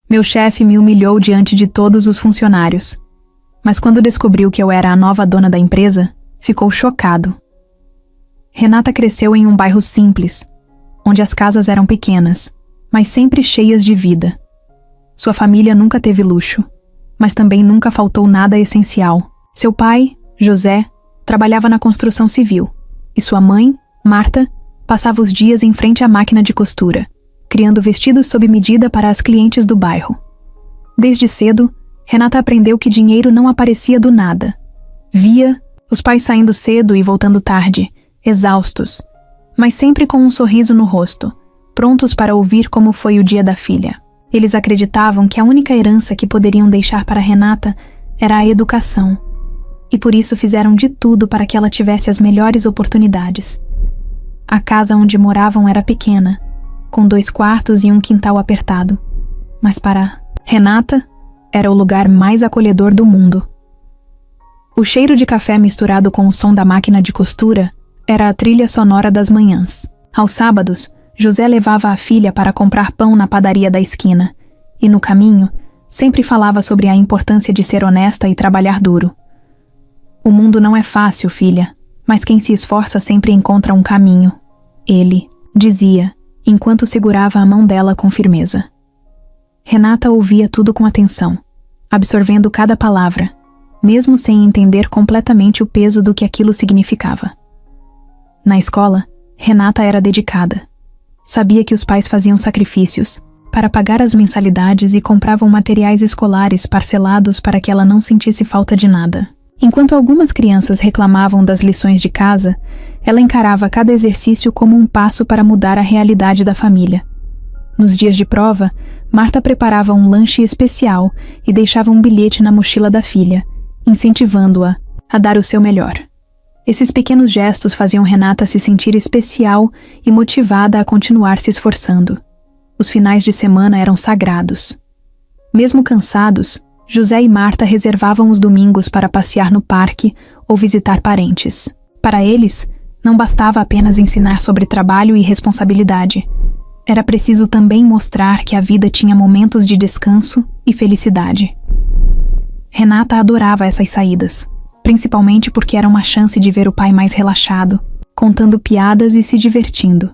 Meu chefe me humilhou diante de todos os funcionários. Mas quando descobriu que eu era a nova dona da empresa, ficou chocado. Renata cresceu em um bairro simples, onde as casas eram pequenas, mas sempre cheias de vida. Sua família nunca teve luxo, mas também nunca faltou nada essencial. Seu pai, José, trabalhava na construção civil, e sua mãe, Marta, passava os dias em frente à máquina de costura, criando vestidos sob medida para as clientes do bairro. Desde cedo, Renata aprendeu que dinheiro não aparecia do nada. Via os pais saindo cedo e voltando tarde, exaustos, mas sempre com um sorriso no rosto, prontos para ouvir como foi o dia da filha. Eles acreditavam que a única herança que poderiam deixar para Renata era a educação, e por isso fizeram de tudo para que ela tivesse as melhores oportunidades. A casa onde moravam era pequena, com 2 quartos e um quintal apertado, mas para Renata era o lugar mais acolhedor do mundo. O cheiro de café misturado com o som da máquina de costura era a trilha sonora das manhãs. Aos sábados, José levava a filha para comprar pão na padaria da esquina, e no caminho, sempre falava sobre a importância de ser honesta e trabalhar duro. O mundo não é fácil, filha, mas quem se esforça sempre encontra um caminho. Ele dizia, enquanto segurava a mão dela com firmeza. Renata ouvia tudo com atenção, absorvendo cada palavra, mesmo sem entender completamente o peso do que aquilo significava. Na escola, Renata era dedicada. Sabia que os pais faziam sacrifícios para pagar as mensalidades e compravam materiais escolares parcelados para que ela não sentisse falta de nada. Enquanto algumas crianças reclamavam das lições de casa, ela encarava cada exercício como um passo para mudar a realidade da família. Nos dias de prova, Marta preparava um lanche especial e deixava um bilhete na mochila da filha, incentivando-a a dar o seu melhor. Esses pequenos gestos faziam Renata se sentir especial e motivada a continuar se esforçando. Os finais de semana eram sagrados. Mesmo cansados, José e Marta reservavam os domingos para passear no parque ou visitar parentes. Para eles, não bastava apenas ensinar sobre trabalho e responsabilidade. Era preciso também mostrar que a vida tinha momentos de descanso e felicidade. Renata adorava essas saídas, principalmente porque era uma chance de ver o pai mais relaxado, contando piadas e se divertindo.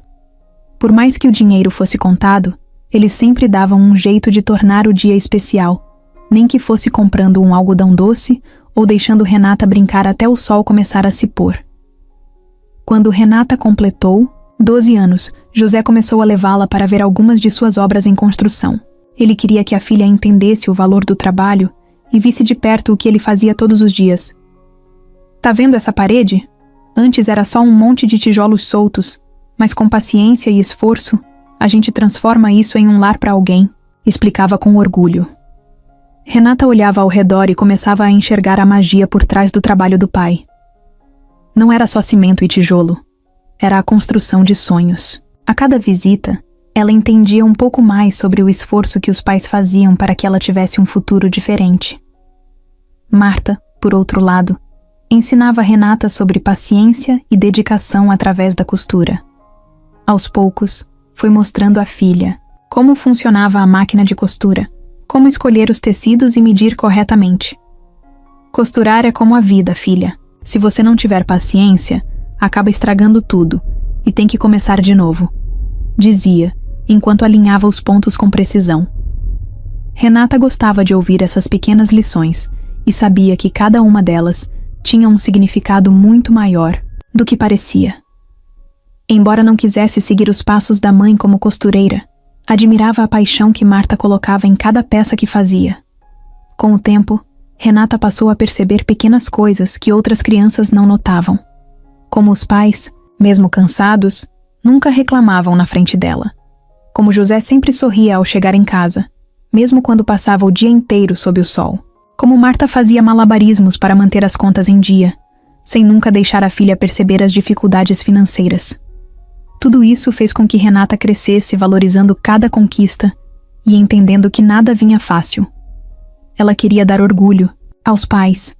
Por mais que o dinheiro fosse contado, eles sempre davam um jeito de tornar o dia especial, nem que fosse comprando um algodão doce ou deixando Renata brincar até o sol começar a se pôr. Quando Renata completou 12 anos, José começou a levá-la para ver algumas de suas obras em construção. Ele queria que a filha entendesse o valor do trabalho e visse de perto o que ele fazia todos os dias. Tá vendo essa parede? Antes era só um monte de tijolos soltos, mas com paciência e esforço, a gente transforma isso em um lar para alguém, explicava com orgulho. Renata olhava ao redor e começava a enxergar a magia por trás do trabalho do pai. Não era só cimento e tijolo, era a construção de sonhos. A cada visita, ela entendia um pouco mais sobre o esforço que os pais faziam para que ela tivesse um futuro diferente. Marta, por outro lado, ensinava Renata sobre paciência e dedicação através da costura. Aos poucos, foi mostrando à filha como funcionava a máquina de costura, como escolher os tecidos e medir corretamente. Costurar é como a vida, filha. Se você não tiver paciência, acaba estragando tudo e tem que começar de novo, dizia, enquanto alinhava os pontos com precisão. Renata gostava de ouvir essas pequenas lições e sabia que cada uma delas tinha um significado muito maior do que parecia. Embora não quisesse seguir os passos da mãe como costureira, admirava a paixão que Marta colocava em cada peça que fazia. Com o tempo, Renata passou a perceber pequenas coisas que outras crianças não notavam. Como os pais, mesmo cansados, nunca reclamavam na frente dela. Como José sempre sorria ao chegar em casa, mesmo quando passava o dia inteiro sob o sol. Como Marta fazia malabarismos para manter as contas em dia, sem nunca deixar a filha perceber as dificuldades financeiras. Tudo isso fez com que Renata crescesse valorizando cada conquista e entendendo que nada vinha fácil. Ela queria dar orgulho aos pais,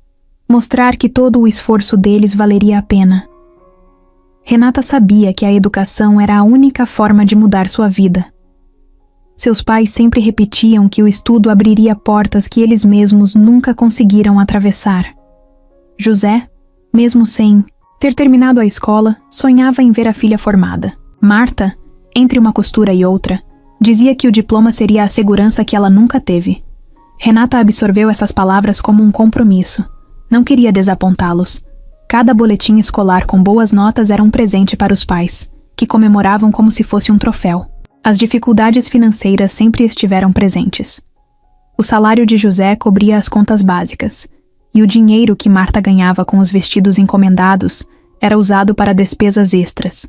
mostrar que todo o esforço deles valeria a pena. Renata sabia que a educação era a única forma de mudar sua vida. Seus pais sempre repetiam que o estudo abriria portas que eles mesmos nunca conseguiram atravessar. José, mesmo sem ter terminado a escola, sonhava em ver a filha formada. Marta, entre uma costura e outra, dizia que o diploma seria a segurança que ela nunca teve. Renata absorveu essas palavras como um compromisso. Não queria desapontá-los. Cada boletim escolar com boas notas era um presente para os pais, que comemoravam como se fosse um troféu. As dificuldades financeiras sempre estiveram presentes. O salário de José cobria as contas básicas, e o dinheiro que Marta ganhava com os vestidos encomendados era usado para despesas extras.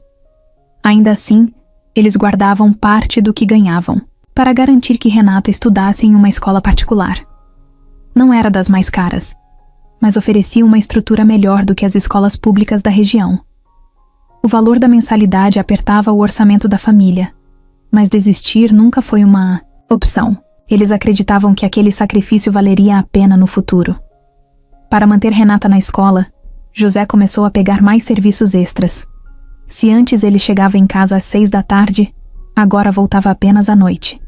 Ainda assim, eles guardavam parte do que ganhavam, para garantir que Renata estudasse em uma escola particular. Não era das mais caras, mas oferecia uma estrutura melhor do que as escolas públicas da região. O valor da mensalidade apertava o orçamento da família, mas desistir nunca foi uma opção. Eles acreditavam que aquele sacrifício valeria a pena no futuro. Para manter Renata na escola, José começou a pegar mais serviços extras. Se antes ele chegava em casa às 6 da tarde, agora voltava apenas à noite.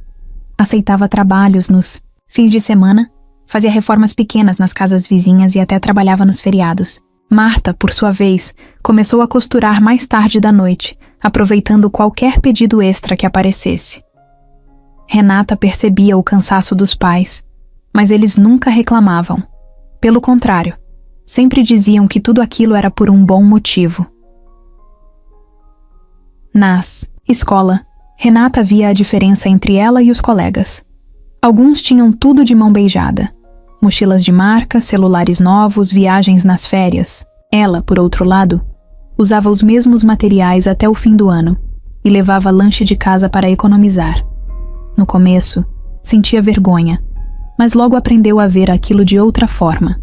Aceitava trabalhos nos fins de semana, fazia reformas pequenas nas casas vizinhas e até trabalhava nos feriados. Marta, por sua vez, começou a costurar mais tarde da noite, aproveitando qualquer pedido extra que aparecesse. Renata percebia o cansaço dos pais, mas eles nunca reclamavam. Pelo contrário, sempre diziam que tudo aquilo era por um bom motivo. Nas escola, Renata via a diferença entre ela e os colegas. Alguns tinham tudo de mão beijada. Mochilas de marca, celulares novos, viagens nas férias. Ela, por outro lado, usava os mesmos materiais até o fim do ano e levava lanche de casa para economizar. No começo, sentia vergonha, mas logo aprendeu a ver aquilo de outra forma.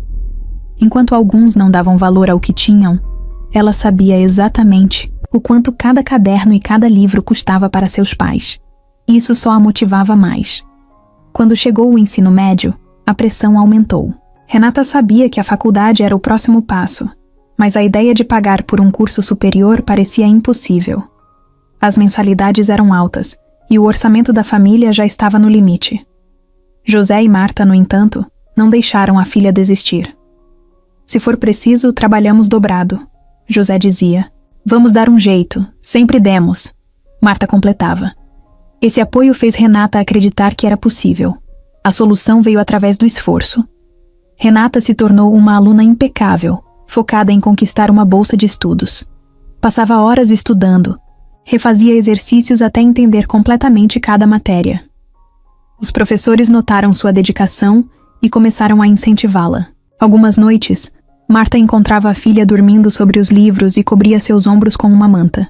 Enquanto alguns não davam valor ao que tinham, ela sabia exatamente o quanto cada caderno e cada livro custava para seus pais. Isso só a motivava mais. Quando chegou o ensino médio, a pressão aumentou. Renata sabia que a faculdade era o próximo passo, mas a ideia de pagar por um curso superior parecia impossível. As mensalidades eram altas e o orçamento da família já estava no limite. José e Marta, no entanto, não deixaram a filha desistir. Se for preciso, trabalhamos dobrado, José dizia. Vamos dar um jeito, sempre demos, Marta completava. Esse apoio fez Renata acreditar que era possível. A solução veio através do esforço. Renata se tornou uma aluna impecável, focada em conquistar uma bolsa de estudos. Passava horas estudando, refazia exercícios até entender completamente cada matéria. Os professores notaram sua dedicação e começaram a incentivá-la. Algumas noites, Marta encontrava a filha dormindo sobre os livros e cobria seus ombros com uma manta.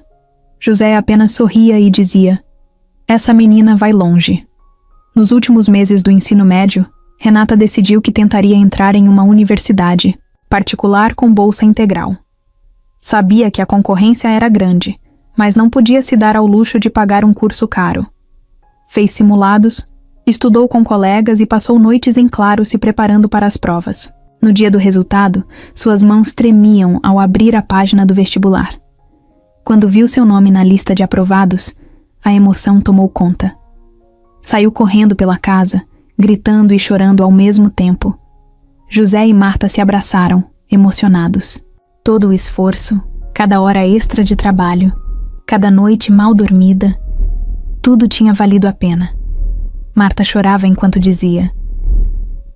José apenas sorria e dizia: "Essa menina vai longe." Nos últimos meses do ensino médio, Renata decidiu que tentaria entrar em uma universidade, particular com bolsa integral. Sabia que a concorrência era grande, mas não podia se dar ao luxo de pagar um curso caro. Fez simulados, estudou com colegas e passou noites em claro se preparando para as provas. No dia do resultado, suas mãos tremiam ao abrir a página do vestibular. Quando viu seu nome na lista de aprovados, a emoção tomou conta. Saiu correndo pela casa, gritando e chorando ao mesmo tempo. José e Marta se abraçaram, emocionados. Todo o esforço, cada hora extra de trabalho, cada noite mal dormida, tudo tinha valido a pena. Marta chorava enquanto dizia: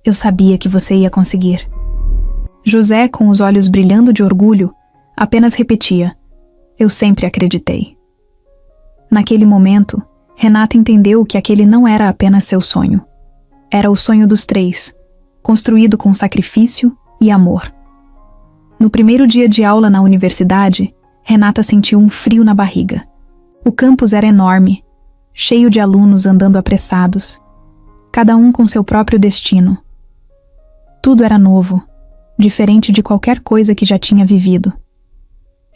"Eu sabia que você ia conseguir." José, com os olhos brilhando de orgulho, apenas repetia: "Eu sempre acreditei." Naquele momento, Renata entendeu que aquele não era apenas seu sonho. Era o sonho dos três, construído com sacrifício e amor. No primeiro dia de aula na universidade, Renata sentiu um frio na barriga. O campus era enorme, cheio de alunos andando apressados, cada um com seu próprio destino. Tudo era novo, diferente de qualquer coisa que já tinha vivido.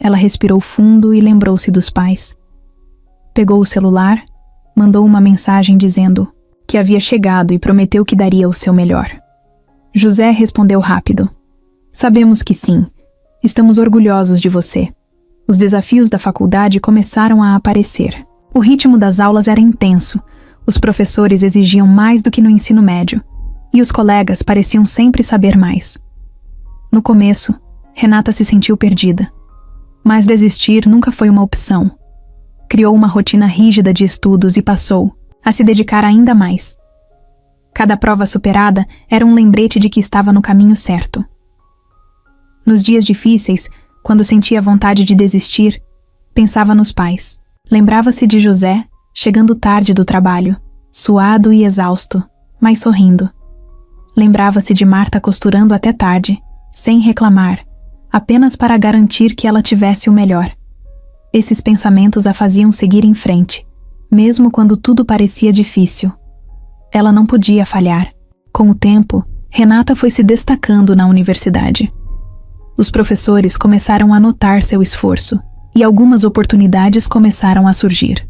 Ela respirou fundo e lembrou-se dos pais. Pegou o celular, mandou uma mensagem dizendo que havia chegado e prometeu que daria o seu melhor. José respondeu rápido: "Sabemos que sim. Estamos orgulhosos de você." Os desafios da faculdade começaram a aparecer. O ritmo das aulas era intenso. Os professores exigiam mais do que no ensino médio, e os colegas pareciam sempre saber mais. No começo, Renata se sentiu perdida. Mas desistir nunca foi uma opção. Criou uma rotina rígida de estudos e passou a se dedicar ainda mais. Cada prova superada era um lembrete de que estava no caminho certo. Nos dias difíceis, quando sentia vontade de desistir, pensava nos pais. Lembrava-se de José, chegando tarde do trabalho, suado e exausto, mas sorrindo. Lembrava-se de Marta costurando até tarde, sem reclamar, apenas para garantir que ela tivesse o melhor. Esses pensamentos a faziam seguir em frente, mesmo quando tudo parecia difícil. Ela não podia falhar. Com o tempo, Renata foi se destacando na universidade. Os professores começaram a notar seu esforço, e algumas oportunidades começaram a surgir.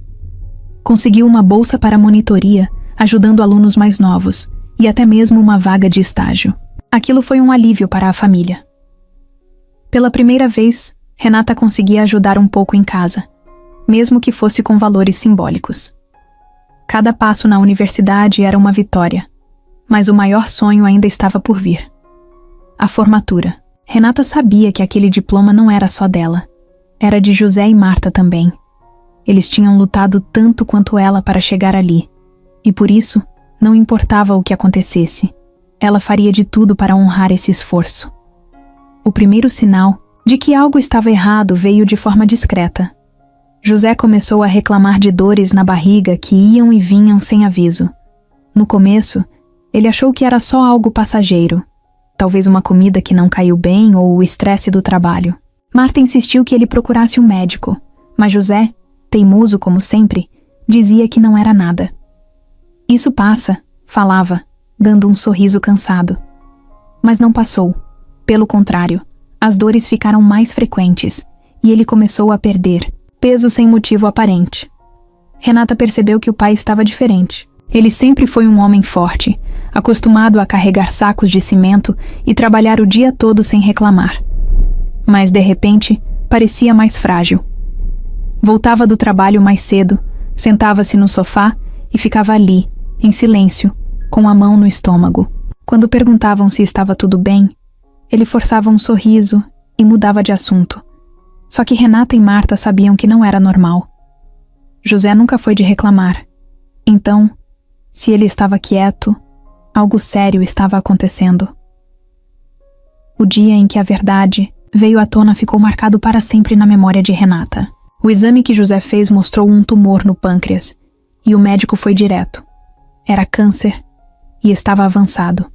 Conseguiu uma bolsa para monitoria, ajudando alunos mais novos, e até mesmo uma vaga de estágio. Aquilo foi um alívio para a família. Pela primeira vez, Renata conseguia ajudar um pouco em casa, mesmo que fosse com valores simbólicos. Cada passo na universidade era uma vitória, mas o maior sonho ainda estava por vir. A formatura. Renata sabia que aquele diploma não era só dela. Era de José e Marta também. Eles tinham lutado tanto quanto ela para chegar ali, e por isso, não importava o que acontecesse, ela faria de tudo para honrar esse esforço. O primeiro sinal de que algo estava errado veio de forma discreta. José começou a reclamar de dores na barriga que iam e vinham sem aviso. No começo, ele achou que era só algo passageiro, talvez uma comida que não caiu bem ou o estresse do trabalho. Marta insistiu que ele procurasse um médico, mas José, teimoso como sempre, dizia que não era nada. Isso passa, falava, dando um sorriso cansado. Mas não passou. Pelo contrário, as dores ficaram mais frequentes e ele começou a perder peso sem motivo aparente. Renata percebeu que o pai estava diferente. Ele sempre foi um homem forte, acostumado a carregar sacos de cimento e trabalhar o dia todo sem reclamar. Mas, de repente, parecia mais frágil. Voltava do trabalho mais cedo, sentava-se no sofá e ficava ali, em silêncio, com a mão no estômago. Quando perguntavam se estava tudo bem, ele forçava um sorriso e mudava de assunto. Só que Renata e Marta sabiam que não era normal. José nunca foi de reclamar. Então, se ele estava quieto, algo sério estava acontecendo. O dia em que a verdade veio à tona ficou marcado para sempre na memória de Renata. O exame que José fez mostrou um tumor no pâncreas, e o médico foi direto. Era câncer e estava avançado.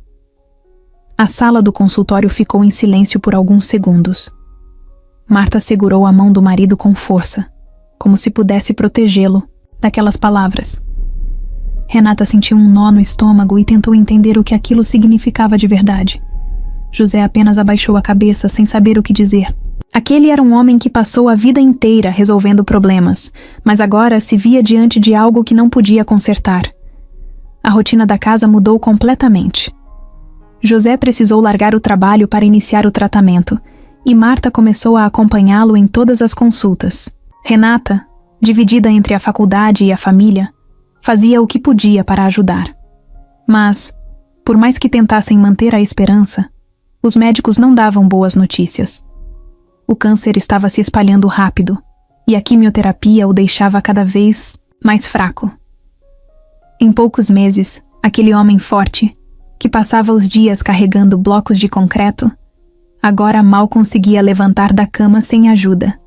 A sala do consultório ficou em silêncio por alguns segundos. Marta segurou a mão do marido com força, como se pudesse protegê-lo daquelas palavras. Renata sentiu um nó no estômago e tentou entender o que aquilo significava de verdade. José apenas abaixou a cabeça sem saber o que dizer. Aquele era um homem que passou a vida inteira resolvendo problemas, mas agora se via diante de algo que não podia consertar. A rotina da casa mudou completamente. José precisou largar o trabalho para iniciar o tratamento, e Marta começou a acompanhá-lo em todas as consultas. Renata, dividida entre a faculdade e a família, fazia o que podia para ajudar. Mas, por mais que tentassem manter a esperança, os médicos não davam boas notícias. O câncer estava se espalhando rápido, e a quimioterapia o deixava cada vez mais fraco. Em poucos meses, aquele homem forte, que passava os dias carregando blocos de concreto, agora mal conseguia levantar da cama sem ajuda.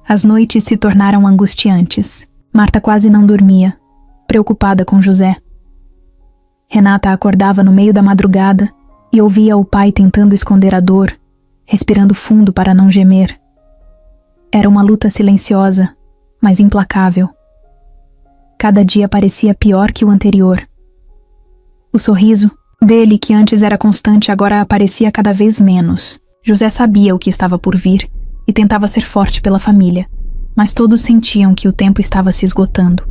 As noites se tornaram angustiantes. Marta quase não dormia, preocupada com José. Renata acordava no meio da madrugada e ouvia o pai tentando esconder a dor, respirando fundo para não gemer. Era uma luta silenciosa, mas implacável. Cada dia parecia pior que o anterior. O sorriso dele, que antes era constante, agora aparecia cada vez menos. José sabia o que estava por vir e tentava ser forte pela família, mas todos sentiam que o tempo estava se esgotando.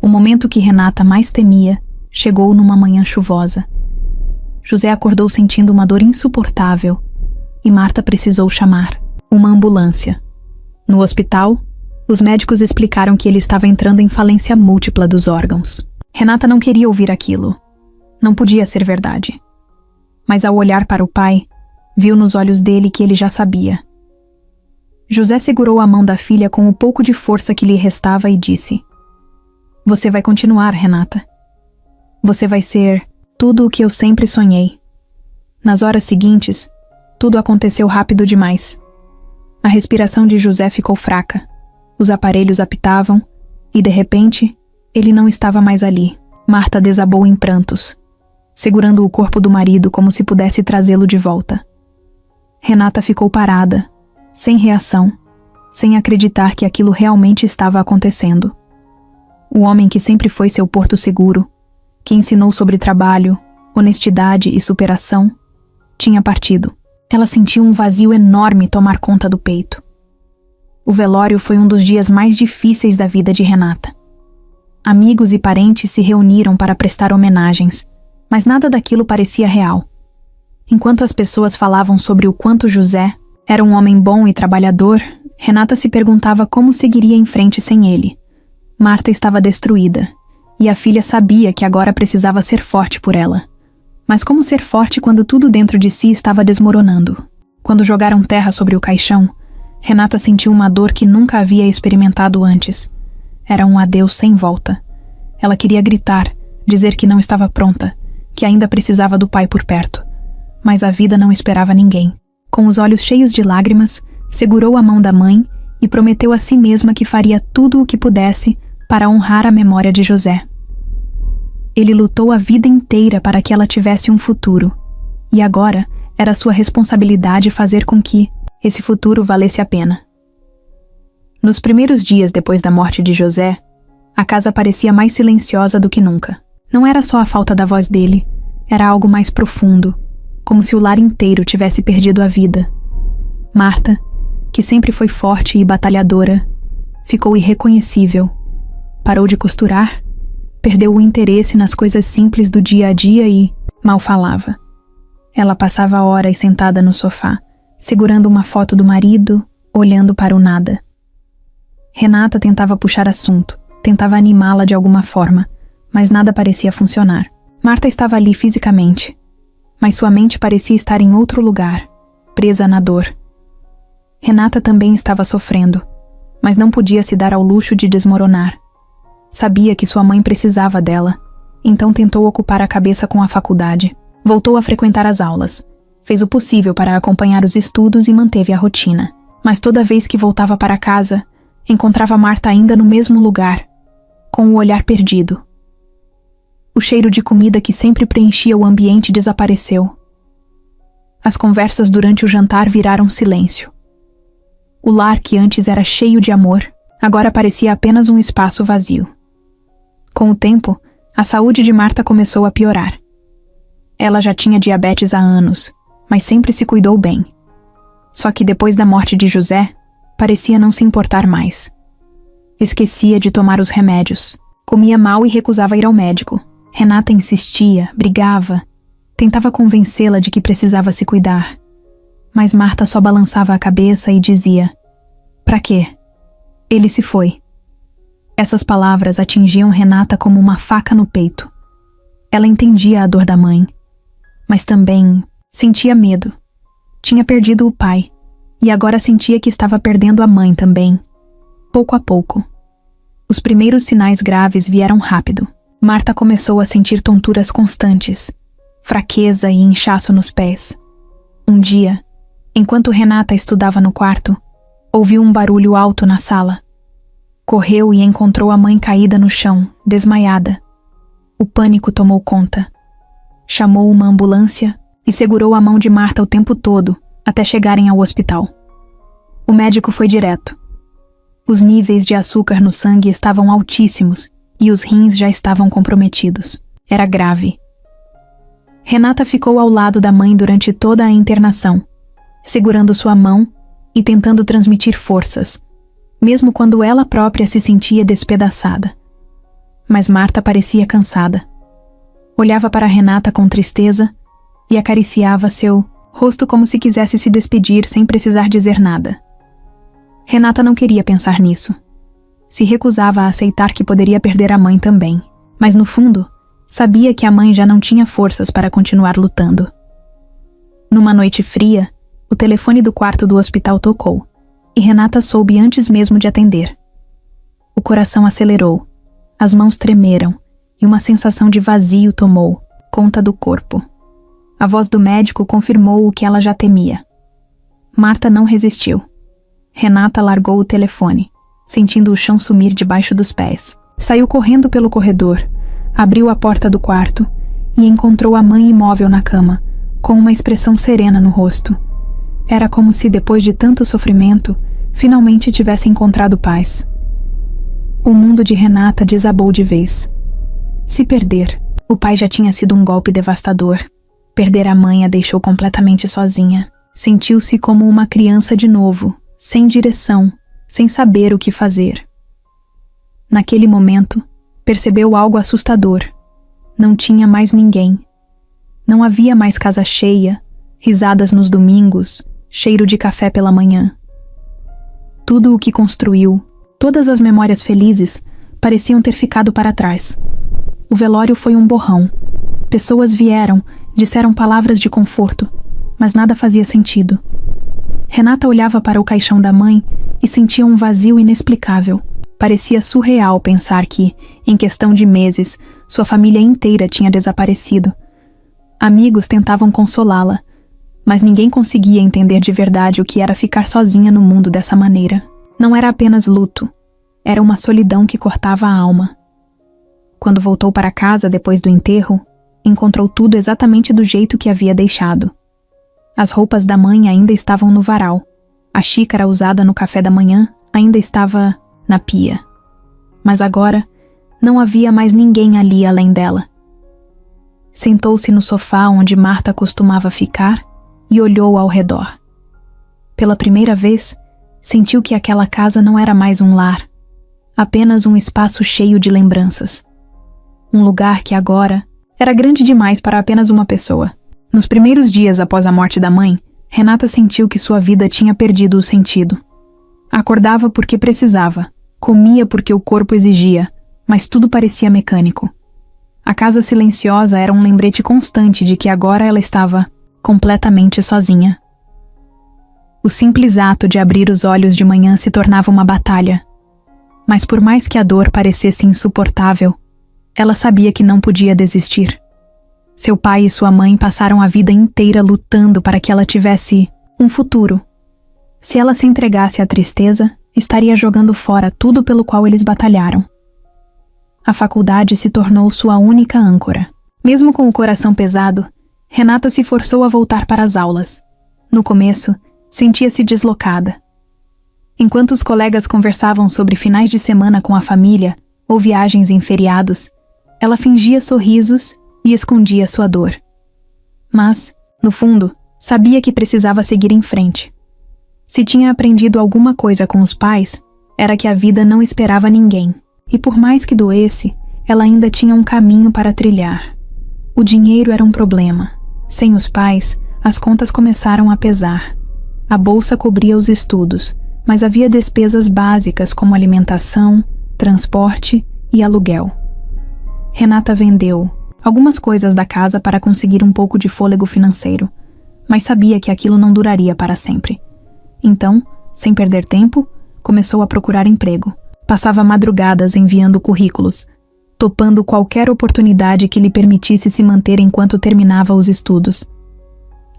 O momento que Renata mais temia chegou numa manhã chuvosa. José acordou sentindo uma dor insuportável e Marta precisou chamar uma ambulância. No hospital, Os médicos explicaram que ele estava entrando em falência múltipla dos órgãos. Renata não queria ouvir aquilo. Não podia ser verdade. Mas ao olhar para o pai, viu nos olhos dele que ele já sabia. José segurou a mão da filha com o pouco de força que lhe restava e disse: "Você vai continuar, Renata. Você vai ser tudo o que eu sempre sonhei." Nas horas seguintes, tudo aconteceu rápido demais. A respiração de José ficou fraca. Os aparelhos apitavam e, de repente, ele não estava mais ali. Marta desabou em prantos, segurando o corpo do marido como se pudesse trazê-lo de volta. Renata ficou parada, sem reação, sem acreditar que aquilo realmente estava acontecendo. O homem que sempre foi seu porto seguro, que ensinou sobre trabalho, honestidade e superação, tinha partido. Ela sentiu um vazio enorme tomar conta do peito. O velório foi um dos dias mais difíceis da vida de Renata. Amigos e parentes se reuniram para prestar homenagens, mas nada daquilo parecia real. Enquanto as pessoas falavam sobre o quanto José era um homem bom e trabalhador, Renata se perguntava como seguiria em frente sem ele. Marta estava destruída, e a filha sabia que agora precisava ser forte por ela. Mas como ser forte quando tudo dentro de si estava desmoronando? Quando jogaram terra sobre o caixão, Renata sentiu uma dor que nunca havia experimentado antes. Era um adeus sem volta. Ela queria gritar, dizer que não estava pronta, que ainda precisava do pai por perto. Mas a vida não esperava ninguém. Com os olhos cheios de lágrimas, segurou a mão da mãe e prometeu a si mesma que faria tudo o que pudesse para honrar a memória de José. Ele lutou a vida inteira para que ela tivesse um futuro, e agora era sua responsabilidade fazer com que esse futuro valesse a pena. Nos primeiros dias depois da morte de José, a casa parecia mais silenciosa do que nunca. Não era só a falta da voz dele, era algo mais profundo, como se o lar inteiro tivesse perdido a vida. Marta, que sempre foi forte e batalhadora, ficou irreconhecível. Parou de costurar, perdeu o interesse nas coisas simples do dia a dia e mal falava. Ela passava horas sentada no sofá, segurando uma foto do marido, olhando para o nada. Renata tentava puxar assunto, tentava animá-la de alguma forma, mas nada parecia funcionar. Marta estava ali fisicamente, mas sua mente parecia estar em outro lugar, presa na dor. Renata também estava sofrendo, mas não podia se dar ao luxo de desmoronar. Sabia que sua mãe precisava dela, então tentou ocupar a cabeça com a faculdade. Voltou a frequentar as aulas. Fez o possível para acompanhar os estudos e manteve a rotina. Mas toda vez que voltava para casa, encontrava Marta ainda no mesmo lugar, com o olhar perdido. O cheiro de comida que sempre preenchia o ambiente desapareceu. As conversas durante o jantar viraram silêncio. O lar que antes era cheio de amor, agora parecia apenas um espaço vazio. Com o tempo, a saúde de Marta começou a piorar. Ela já tinha diabetes há anos, mas sempre se cuidou bem. Só que depois da morte de José, parecia não se importar mais. Esquecia de tomar os remédios, comia mal e recusava ir ao médico. Renata insistia, brigava, tentava convencê-la de que precisava se cuidar. Mas Marta só balançava a cabeça e dizia: "Pra quê? Ele se foi." Essas palavras atingiam Renata como uma faca no peito. Ela entendia a dor da mãe, mas também sentia medo. Tinha perdido o pai, e agora sentia que estava perdendo a mãe também. Pouco a pouco. Os primeiros sinais graves vieram rápido. Marta começou a sentir tonturas constantes, fraqueza e inchaço nos pés. Um dia, enquanto Renata estudava no quarto, ouviu um barulho alto na sala. Correu e encontrou a mãe caída no chão, desmaiada. O pânico tomou conta. Chamou uma ambulância e segurou a mão de Marta o tempo todo, até chegarem ao hospital. O médico foi direto. Os níveis de açúcar no sangue estavam altíssimos e os rins já estavam comprometidos. Era grave. Renata ficou ao lado da mãe durante toda a internação, segurando sua mão e tentando transmitir forças, mesmo quando ela própria se sentia despedaçada. Mas Marta parecia cansada. Olhava para Renata com tristeza e acariciava seu rosto como se quisesse se despedir sem precisar dizer nada. Renata não queria pensar nisso. se recusava a aceitar que poderia perder a mãe também. Mas no fundo, sabia que a mãe já não tinha forças para continuar lutando. Numa noite fria, o telefone do quarto do hospital tocou, e Renata soube antes mesmo de atender. O coração acelerou, as mãos tremeram, e uma sensação de vazio tomou conta do corpo. A voz do médico confirmou o que ela já temia. Marta não resistiu. Renata largou o telefone, sentindo o chão sumir debaixo dos pés. Saiu correndo pelo corredor, abriu a porta do quarto e encontrou a mãe imóvel na cama, com uma expressão serena no rosto. Era como se, depois de tanto sofrimento, finalmente tivesse encontrado paz. O mundo de Renata desabou de vez. Se perder, o pai já tinha sido um golpe devastador. Perder a mãe a deixou completamente sozinha. Sentiu-se como uma criança de novo, sem direção, sem saber o que fazer. Naquele momento, percebeu algo assustador. Não tinha mais ninguém. Não havia mais casa cheia, risadas nos domingos, cheiro de café pela manhã. Tudo o que construiu, todas as memórias felizes, pareciam ter ficado para trás. O velório foi um borrão. Pessoas vieram, disseram palavras de conforto, mas nada fazia sentido. Renata olhava para o caixão da mãe e sentia um vazio inexplicável. Parecia surreal pensar que, em questão de meses, sua família inteira tinha desaparecido. Amigos tentavam consolá-la, mas ninguém conseguia entender de verdade o que era ficar sozinha no mundo dessa maneira. Não era apenas luto, era uma solidão que cortava a alma. Quando voltou para casa depois do enterro, encontrou tudo exatamente do jeito que havia deixado. As roupas da mãe ainda estavam no varal. A xícara usada no café da manhã ainda estava na pia. Mas agora, não havia mais ninguém ali além dela. Sentou-se no sofá onde Marta costumava ficar e olhou ao redor. Pela primeira vez, sentiu que aquela casa não era mais um lar, apenas um espaço cheio de lembranças. Um lugar que agora era grande demais para apenas uma pessoa. Nos primeiros dias após a morte da mãe, Renata sentiu que sua vida tinha perdido o sentido. Acordava porque precisava, comia porque o corpo exigia, mas tudo parecia mecânico. A casa silenciosa era um lembrete constante de que agora ela estava completamente sozinha. O simples ato de abrir os olhos de manhã se tornava uma batalha. Mas por mais que a dor parecesse insuportável, ela sabia que não podia desistir. Seu pai e sua mãe passaram a vida inteira lutando para que ela tivesse um futuro. Se ela se entregasse à tristeza, estaria jogando fora tudo pelo qual eles batalharam. A faculdade se tornou sua única âncora. Mesmo com o coração pesado, Renata se forçou a voltar para as aulas. No começo, sentia-se deslocada. Enquanto os colegas conversavam sobre finais de semana com a família ou viagens em feriados, ela fingia sorrisos e escondia sua dor. Mas, no fundo, sabia que precisava seguir em frente. Se tinha aprendido alguma coisa com os pais, era que a vida não esperava ninguém. E por mais que doesse, ela ainda tinha um caminho para trilhar. O dinheiro era um problema. Sem os pais, as contas começaram a pesar. A bolsa cobria os estudos, mas havia despesas básicas como alimentação, transporte e aluguel. Renata vendeu algumas coisas da casa para conseguir um pouco de fôlego financeiro, mas sabia que aquilo não duraria para sempre. Então, sem perder tempo, começou a procurar emprego. Passava madrugadas enviando currículos, topando qualquer oportunidade que lhe permitisse se manter enquanto terminava os estudos.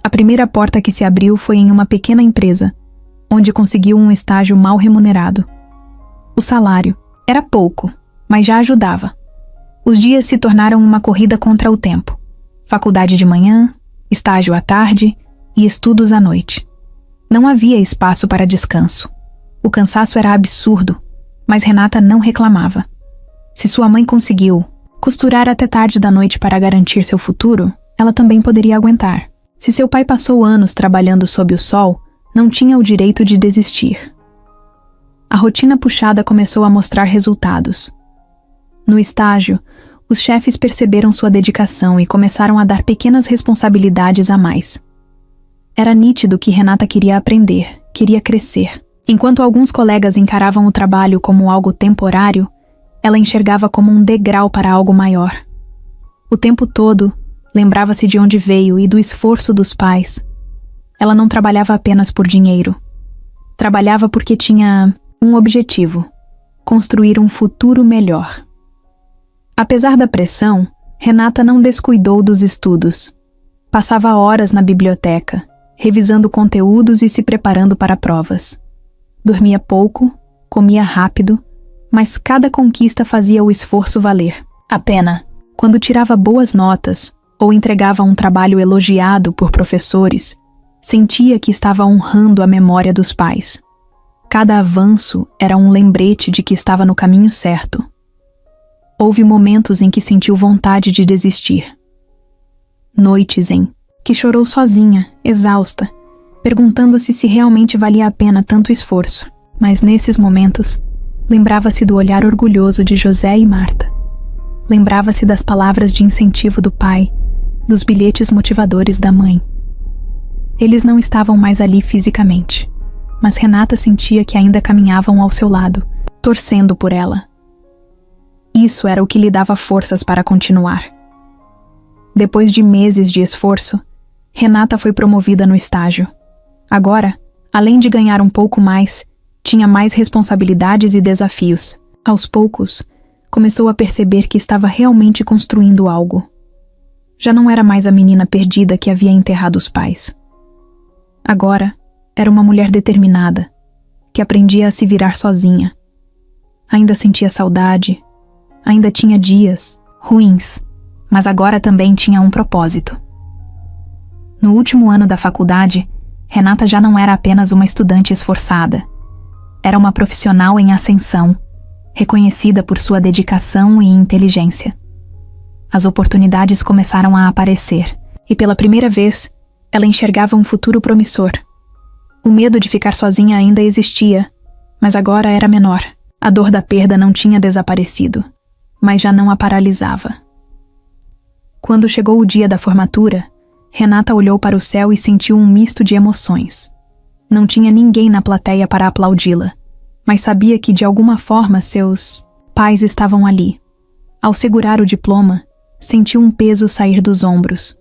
A primeira porta que se abriu foi em uma pequena empresa, onde conseguiu um estágio mal remunerado. O salário era pouco, mas já ajudava. Os dias se tornaram uma corrida contra o tempo. Faculdade de manhã, estágio à tarde e estudos à noite. Não havia espaço para descanso. O cansaço era absurdo, mas Renata não reclamava. Se sua mãe conseguiu costurar até tarde da noite para garantir seu futuro, ela também poderia aguentar. Se seu pai passou anos trabalhando sob o sol, não tinha o direito de desistir. A rotina puxada começou a mostrar resultados. No estágio, os chefes perceberam sua dedicação e começaram a dar pequenas responsabilidades a mais. Era nítido que Renata queria aprender, queria crescer. Enquanto alguns colegas encaravam o trabalho como algo temporário, ela enxergava como um degrau para algo maior. O tempo todo, lembrava-se de onde veio e do esforço dos pais. Ela não trabalhava apenas por dinheiro. Trabalhava porque tinha um objetivo: construir um futuro melhor. Apesar da pressão, Renata não descuidou dos estudos. Passava horas na biblioteca, revisando conteúdos e se preparando para provas. Dormia pouco, comia rápido, mas cada conquista fazia o esforço valer a pena. Quando tirava boas notas ou entregava um trabalho elogiado por professores, sentia que estava honrando a memória dos pais. Cada avanço era um lembrete de que estava no caminho certo. Houve momentos em que sentiu vontade de desistir. Noites em que chorou sozinha, exausta, perguntando-se se realmente valia a pena tanto esforço. Mas nesses momentos, lembrava-se do olhar orgulhoso de José e Marta. Lembrava-se das palavras de incentivo do pai, dos bilhetes motivadores da mãe. Eles não estavam mais ali fisicamente, mas Renata sentia que ainda caminhavam ao seu lado, torcendo por ela. Isso era o que lhe dava forças para continuar. Depois de meses de esforço, Renata foi promovida no estágio. Agora, além de ganhar um pouco mais, tinha mais responsabilidades e desafios. Aos poucos, começou a perceber que estava realmente construindo algo. Já não era mais a menina perdida que havia enterrado os pais. Agora, era uma mulher determinada, que aprendia a se virar sozinha. Ainda sentia saudade, ainda tinha dias ruins, mas agora também tinha um propósito. No último ano da faculdade, Renata já não era apenas uma estudante esforçada. Era uma profissional em ascensão, reconhecida por sua dedicação e inteligência. As oportunidades começaram a aparecer, e pela primeira vez, ela enxergava um futuro promissor. O medo de ficar sozinha ainda existia, mas agora era menor. A dor da perda não tinha desaparecido, mas já não a paralisava. Quando chegou o dia da formatura, Renata olhou para o céu e sentiu um misto de emoções. Não tinha ninguém na plateia para aplaudi-la, mas sabia que de alguma forma seus pais estavam ali. Ao segurar o diploma, sentiu um peso sair dos ombros.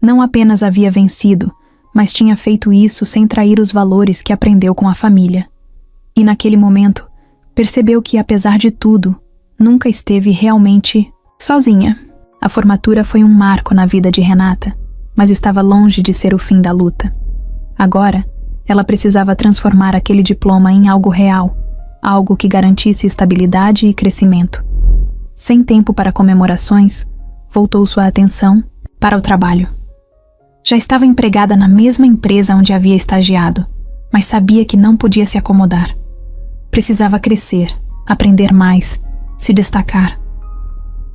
Não apenas havia vencido, mas tinha feito isso sem trair os valores que aprendeu com a família. E naquele momento, percebeu que, apesar de tudo, nunca esteve realmente sozinha. A formatura foi um marco na vida de Renata, mas estava longe de ser o fim da luta. Agora, ela precisava transformar aquele diploma em algo real, algo que garantisse estabilidade e crescimento. Sem tempo para comemorações, voltou sua atenção para o trabalho. Já estava empregada na mesma empresa onde havia estagiado, mas sabia que não podia se acomodar. Precisava crescer, aprender mais, se destacar.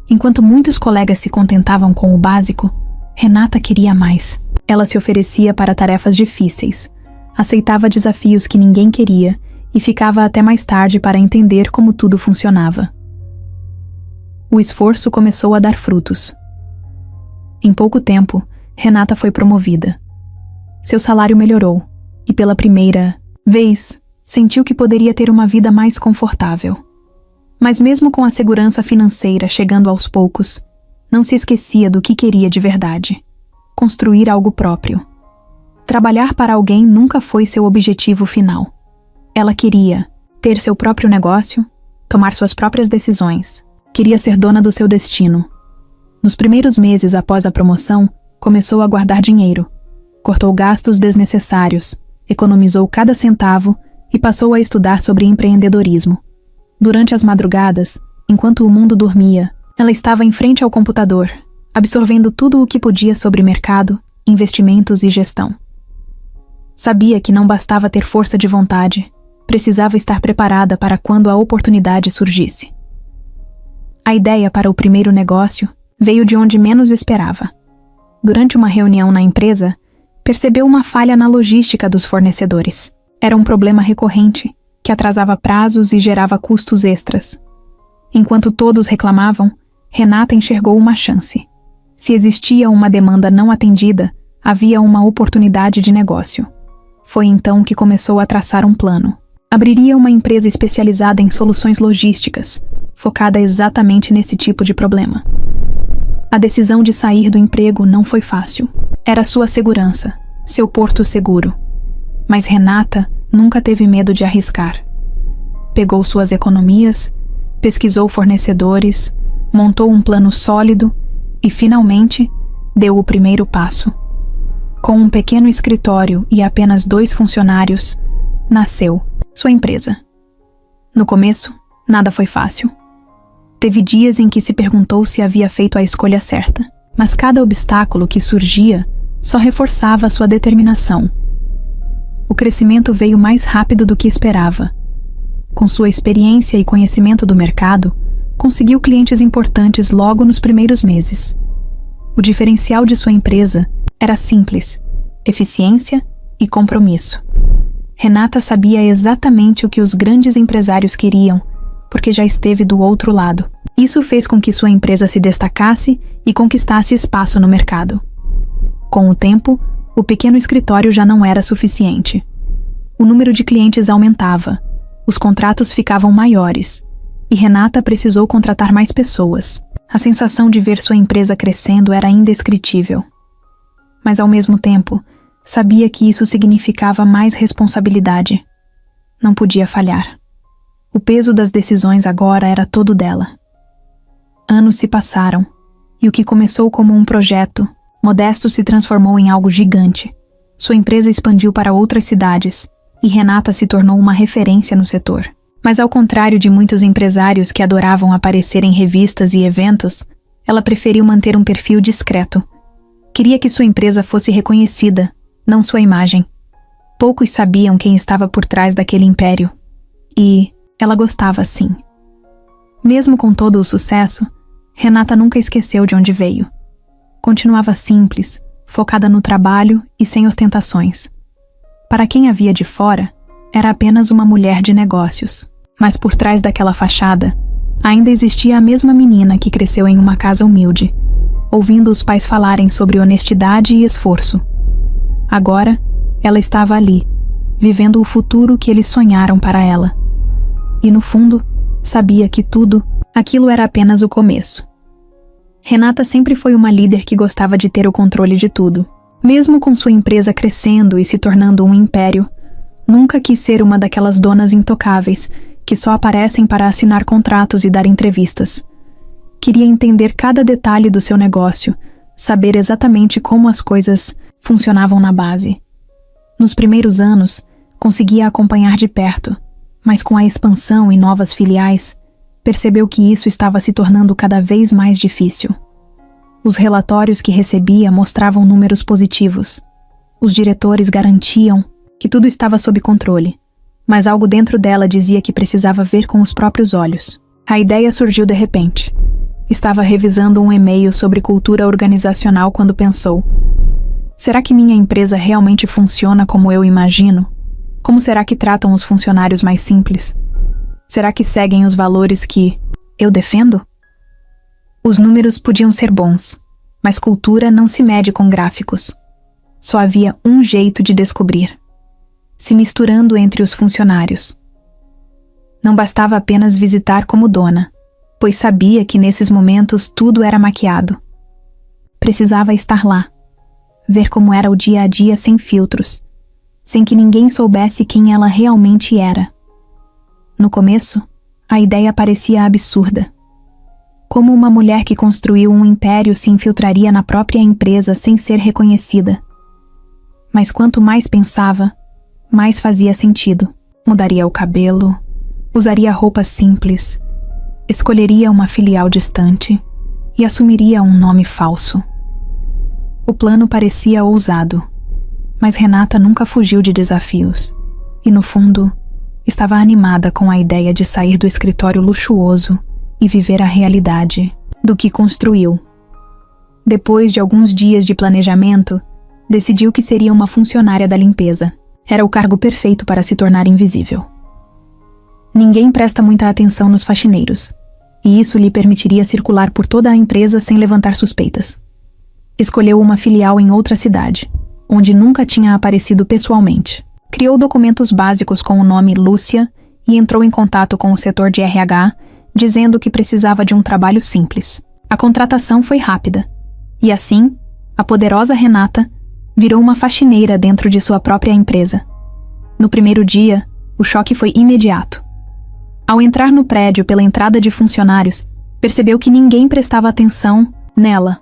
Enquanto muitos colegas se contentavam com o básico, Renata queria mais. Ela se oferecia para tarefas difíceis, aceitava desafios que ninguém queria e ficava até mais tarde para entender como tudo funcionava. O esforço começou a dar frutos. Em pouco tempo, Renata foi promovida. Seu salário melhorou e, pela primeira vez, sentiu que poderia ter uma vida mais confortável. Mas mesmo com a segurança financeira chegando aos poucos, não se esquecia do que queria de verdade: construir algo próprio. Trabalhar para alguém nunca foi seu objetivo final. Ela queria ter seu próprio negócio, tomar suas próprias decisões. Queria ser dona do seu destino. Nos primeiros meses após a promoção, começou a guardar dinheiro. Cortou gastos desnecessários, economizou cada centavo e passou a estudar sobre empreendedorismo. Durante as madrugadas, enquanto o mundo dormia, ela estava em frente ao computador, absorvendo tudo o que podia sobre mercado, investimentos e gestão. Sabia que não bastava ter força de vontade, precisava estar preparada para quando a oportunidade surgisse. A ideia para o primeiro negócio veio de onde menos esperava. Durante uma reunião na empresa, percebeu uma falha na logística dos fornecedores. Era um problema recorrente, que atrasava prazos e gerava custos extras. Enquanto todos reclamavam, Renata enxergou uma chance. Se existia uma demanda não atendida, havia uma oportunidade de negócio. Foi então que começou a traçar um plano. Abriria uma empresa especializada em soluções logísticas, focada exatamente nesse tipo de problema. A decisão de sair do emprego não foi fácil. Era sua segurança, seu porto seguro. Mas Renata nunca teve medo de arriscar. Pegou suas economias, pesquisou fornecedores, montou um plano sólido e, finalmente, deu o primeiro passo. Com um pequeno escritório e apenas 2 funcionários, nasceu sua empresa. No começo, nada foi fácil. Teve dias em que se perguntou se havia feito a escolha certa, mas cada obstáculo que surgia só reforçava sua determinação. O crescimento veio mais rápido do que esperava. Com sua experiência e conhecimento do mercado, conseguiu clientes importantes logo nos primeiros meses. O diferencial de sua empresa era simples: eficiência e compromisso. Renata sabia exatamente o que os grandes empresários queriam, porque já esteve do outro lado. Isso fez com que sua empresa se destacasse e conquistasse espaço no mercado. Com o tempo, o pequeno escritório já não era suficiente. O número de clientes aumentava, os contratos ficavam maiores, e Renata precisou contratar mais pessoas. A sensação de ver sua empresa crescendo era indescritível. Mas, ao mesmo tempo, sabia que isso significava mais responsabilidade. Não podia falhar. O peso das decisões agora era todo dela. Anos se passaram, e o que começou como um projeto modesto se transformou em algo gigante. Sua empresa expandiu para outras cidades, e Renata se tornou uma referência no setor. Mas, ao contrário de muitos empresários que adoravam aparecer em revistas e eventos, ela preferiu manter um perfil discreto. Queria que sua empresa fosse reconhecida, não sua imagem. Poucos sabiam quem estava por trás daquele império. E ela gostava assim. Mesmo com todo o sucesso, Renata nunca esqueceu de onde veio. Continuava simples, focada no trabalho e sem ostentações. Para quem a via de fora, era apenas uma mulher de negócios. Mas por trás daquela fachada, ainda existia a mesma menina que cresceu em uma casa humilde, ouvindo os pais falarem sobre honestidade e esforço. Agora, ela estava ali, vivendo o futuro que eles sonharam para ela. E no fundo, sabia que tudo, aquilo era apenas o começo. Renata sempre foi uma líder que gostava de ter o controle de tudo. Mesmo com sua empresa crescendo e se tornando um império, nunca quis ser uma daquelas donas intocáveis que só aparecem para assinar contratos e dar entrevistas. Queria entender cada detalhe do seu negócio, saber exatamente como as coisas funcionavam na base. Nos primeiros anos, conseguia acompanhar de perto, mas com a expansão e novas filiais, percebeu que isso estava se tornando cada vez mais difícil. Os relatórios que recebia mostravam números positivos. Os diretores garantiam que tudo estava sob controle, mas algo dentro dela dizia que precisava ver com os próprios olhos. A ideia surgiu de repente. Estava revisando um e-mail sobre cultura organizacional quando pensou: será que minha empresa realmente funciona como eu imagino? Como será que tratam os funcionários mais simples? Será que seguem os valores que eu defendo? Os números podiam ser bons, mas cultura não se mede com gráficos. Só havia um jeito de descobrir: se misturando entre os funcionários. Não bastava apenas visitar como dona, pois sabia que nesses momentos tudo era maquiado. Precisava estar lá, ver como era o dia a dia sem filtros, sem que ninguém soubesse quem ela realmente era. No começo, a ideia parecia absurda. Como uma mulher que construiu um império se infiltraria na própria empresa sem ser reconhecida? Mas quanto mais pensava, mais fazia sentido. Mudaria o cabelo, usaria roupas simples, escolheria uma filial distante e assumiria um nome falso. O plano parecia ousado, mas Renata nunca fugiu de desafios e, no fundo, estava animada com a ideia de sair do escritório luxuoso e viver a realidade do que construiu. Depois de alguns dias de planejamento, decidiu que seria uma funcionária da limpeza. Era o cargo perfeito para se tornar invisível. Ninguém presta muita atenção nos faxineiros, e isso lhe permitiria circular por toda a empresa sem levantar suspeitas. Escolheu uma filial em outra cidade, onde nunca tinha aparecido pessoalmente. criou documentos básicos com o nome Lúcia e entrou em contato com o setor de RH, dizendo que precisava de um trabalho simples. A contratação foi rápida. E assim, a poderosa Renata virou uma faxineira dentro de sua própria empresa. No primeiro dia, o choque foi imediato. Ao entrar no prédio pela entrada de funcionários, percebeu que ninguém prestava atenção nela.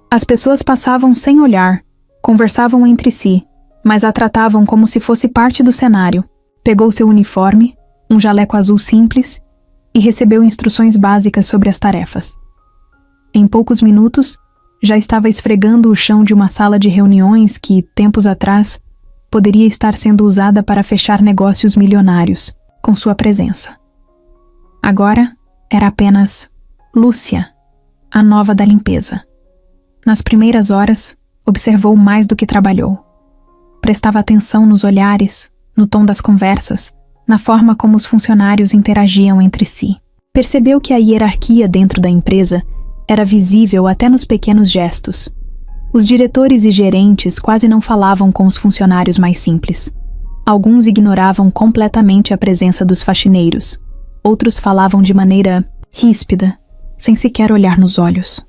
As pessoas passavam sem olhar, conversavam entre si, mas a tratavam como se fosse parte do cenário. Pegou seu uniforme, um jaleco azul simples, e recebeu instruções básicas sobre as tarefas. Em poucos minutos, já estava esfregando o chão de uma sala de reuniões que, tempos atrás, poderia estar sendo usada para fechar negócios milionários, com sua presença. Agora, era apenas Lúcia, a nova da limpeza. Nas primeiras horas, observou mais do que trabalhou. Prestava atenção nos olhares, no tom das conversas, na forma como os funcionários interagiam entre si. Percebeu que a hierarquia dentro da empresa era visível até nos pequenos gestos. Os diretores e gerentes quase não falavam com os funcionários mais simples. Alguns ignoravam completamente a presença dos faxineiros. Outros falavam de maneira ríspida, sem sequer olhar nos olhos.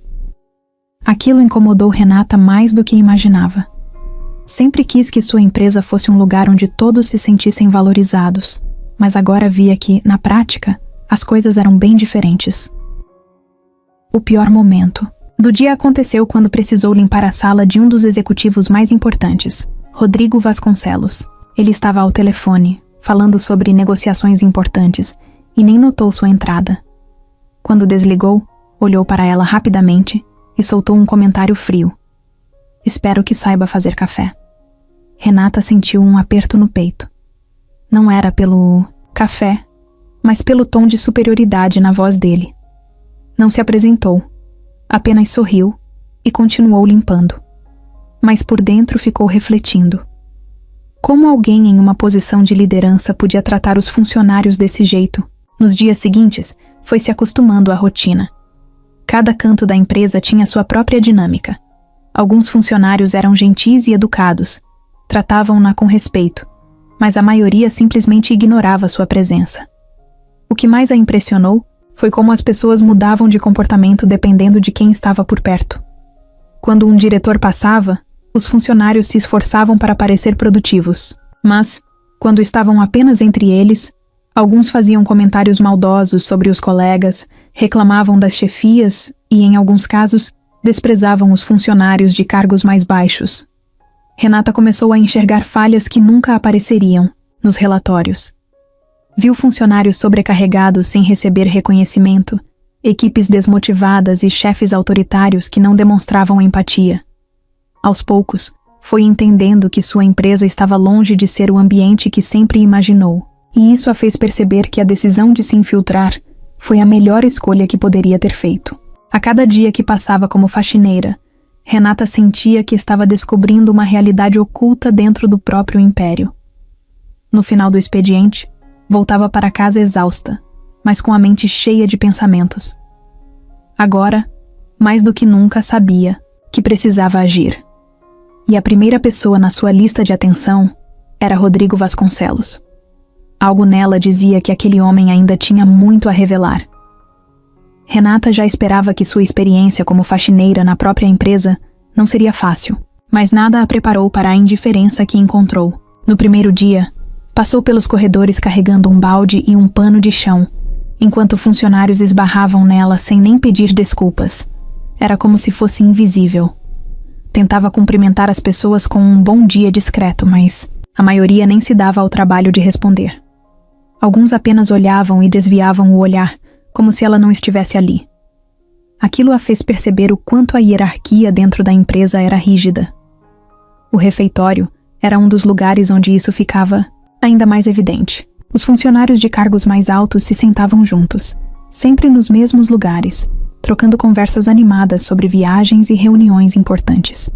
Aquilo incomodou Renata mais do que imaginava. Sempre quis que sua empresa fosse um lugar onde todos se sentissem valorizados, mas agora via que, na prática, as coisas eram bem diferentes. O pior momento do dia aconteceu quando precisou limpar a sala de um dos executivos mais importantes, Rodrigo Vasconcelos. Ele estava ao telefone, falando sobre negociações importantes, e nem notou sua entrada. Quando desligou, olhou para ela rapidamente e soltou um comentário frio. Espero que saiba fazer café. Renata sentiu um aperto no peito. Não era pelo café, mas pelo tom de superioridade na voz dele. Não se apresentou, apenas sorriu e continuou limpando. Mas por dentro ficou refletindo. Como alguém em uma posição de liderança podia tratar os funcionários desse jeito? Nos dias seguintes, foi se acostumando à rotina. Cada canto da empresa tinha sua própria dinâmica. Alguns funcionários eram gentis e educados, tratavam-na com respeito, mas a maioria simplesmente ignorava sua presença. O que mais a impressionou foi como as pessoas mudavam de comportamento dependendo de quem estava por perto. Quando um diretor passava, os funcionários se esforçavam para parecer produtivos, mas, quando estavam apenas entre eles, alguns faziam comentários maldosos sobre os colegas, reclamavam das chefias e, em alguns casos, desprezavam os funcionários de cargos mais baixos. Renata começou a enxergar falhas que nunca apareceriam nos relatórios. Viu funcionários sobrecarregados sem receber reconhecimento, equipes desmotivadas e chefes autoritários que não demonstravam empatia. Aos poucos, foi entendendo que sua empresa estava longe de ser o ambiente que sempre imaginou, e isso a fez perceber que a decisão de se infiltrar foi a melhor escolha que poderia ter feito. A cada dia que passava como faxineira, Renata sentia que estava descobrindo uma realidade oculta dentro do próprio império. No final do expediente, voltava para casa exausta, mas com a mente cheia de pensamentos. Agora, mais do que nunca, sabia que precisava agir. E a primeira pessoa na sua lista de atenção era Rodrigo Vasconcelos. Algo nela dizia que aquele homem ainda tinha muito a revelar. Renata já esperava que sua experiência como faxineira na própria empresa não seria fácil, mas nada a preparou para a indiferença que encontrou. No primeiro dia, passou pelos corredores carregando um balde e um pano de chão, enquanto funcionários esbarravam nela sem nem pedir desculpas. Era como se fosse invisível. Tentava cumprimentar as pessoas com um bom dia discreto, mas a maioria nem se dava ao trabalho de responder. Alguns apenas olhavam e desviavam o olhar, como se ela não estivesse ali. Aquilo a fez perceber o quanto a hierarquia dentro da empresa era rígida. O refeitório era um dos lugares onde isso ficava ainda mais evidente. Os funcionários de cargos mais altos se sentavam juntos, sempre nos mesmos lugares, trocando conversas animadas sobre viagens e reuniões importantes.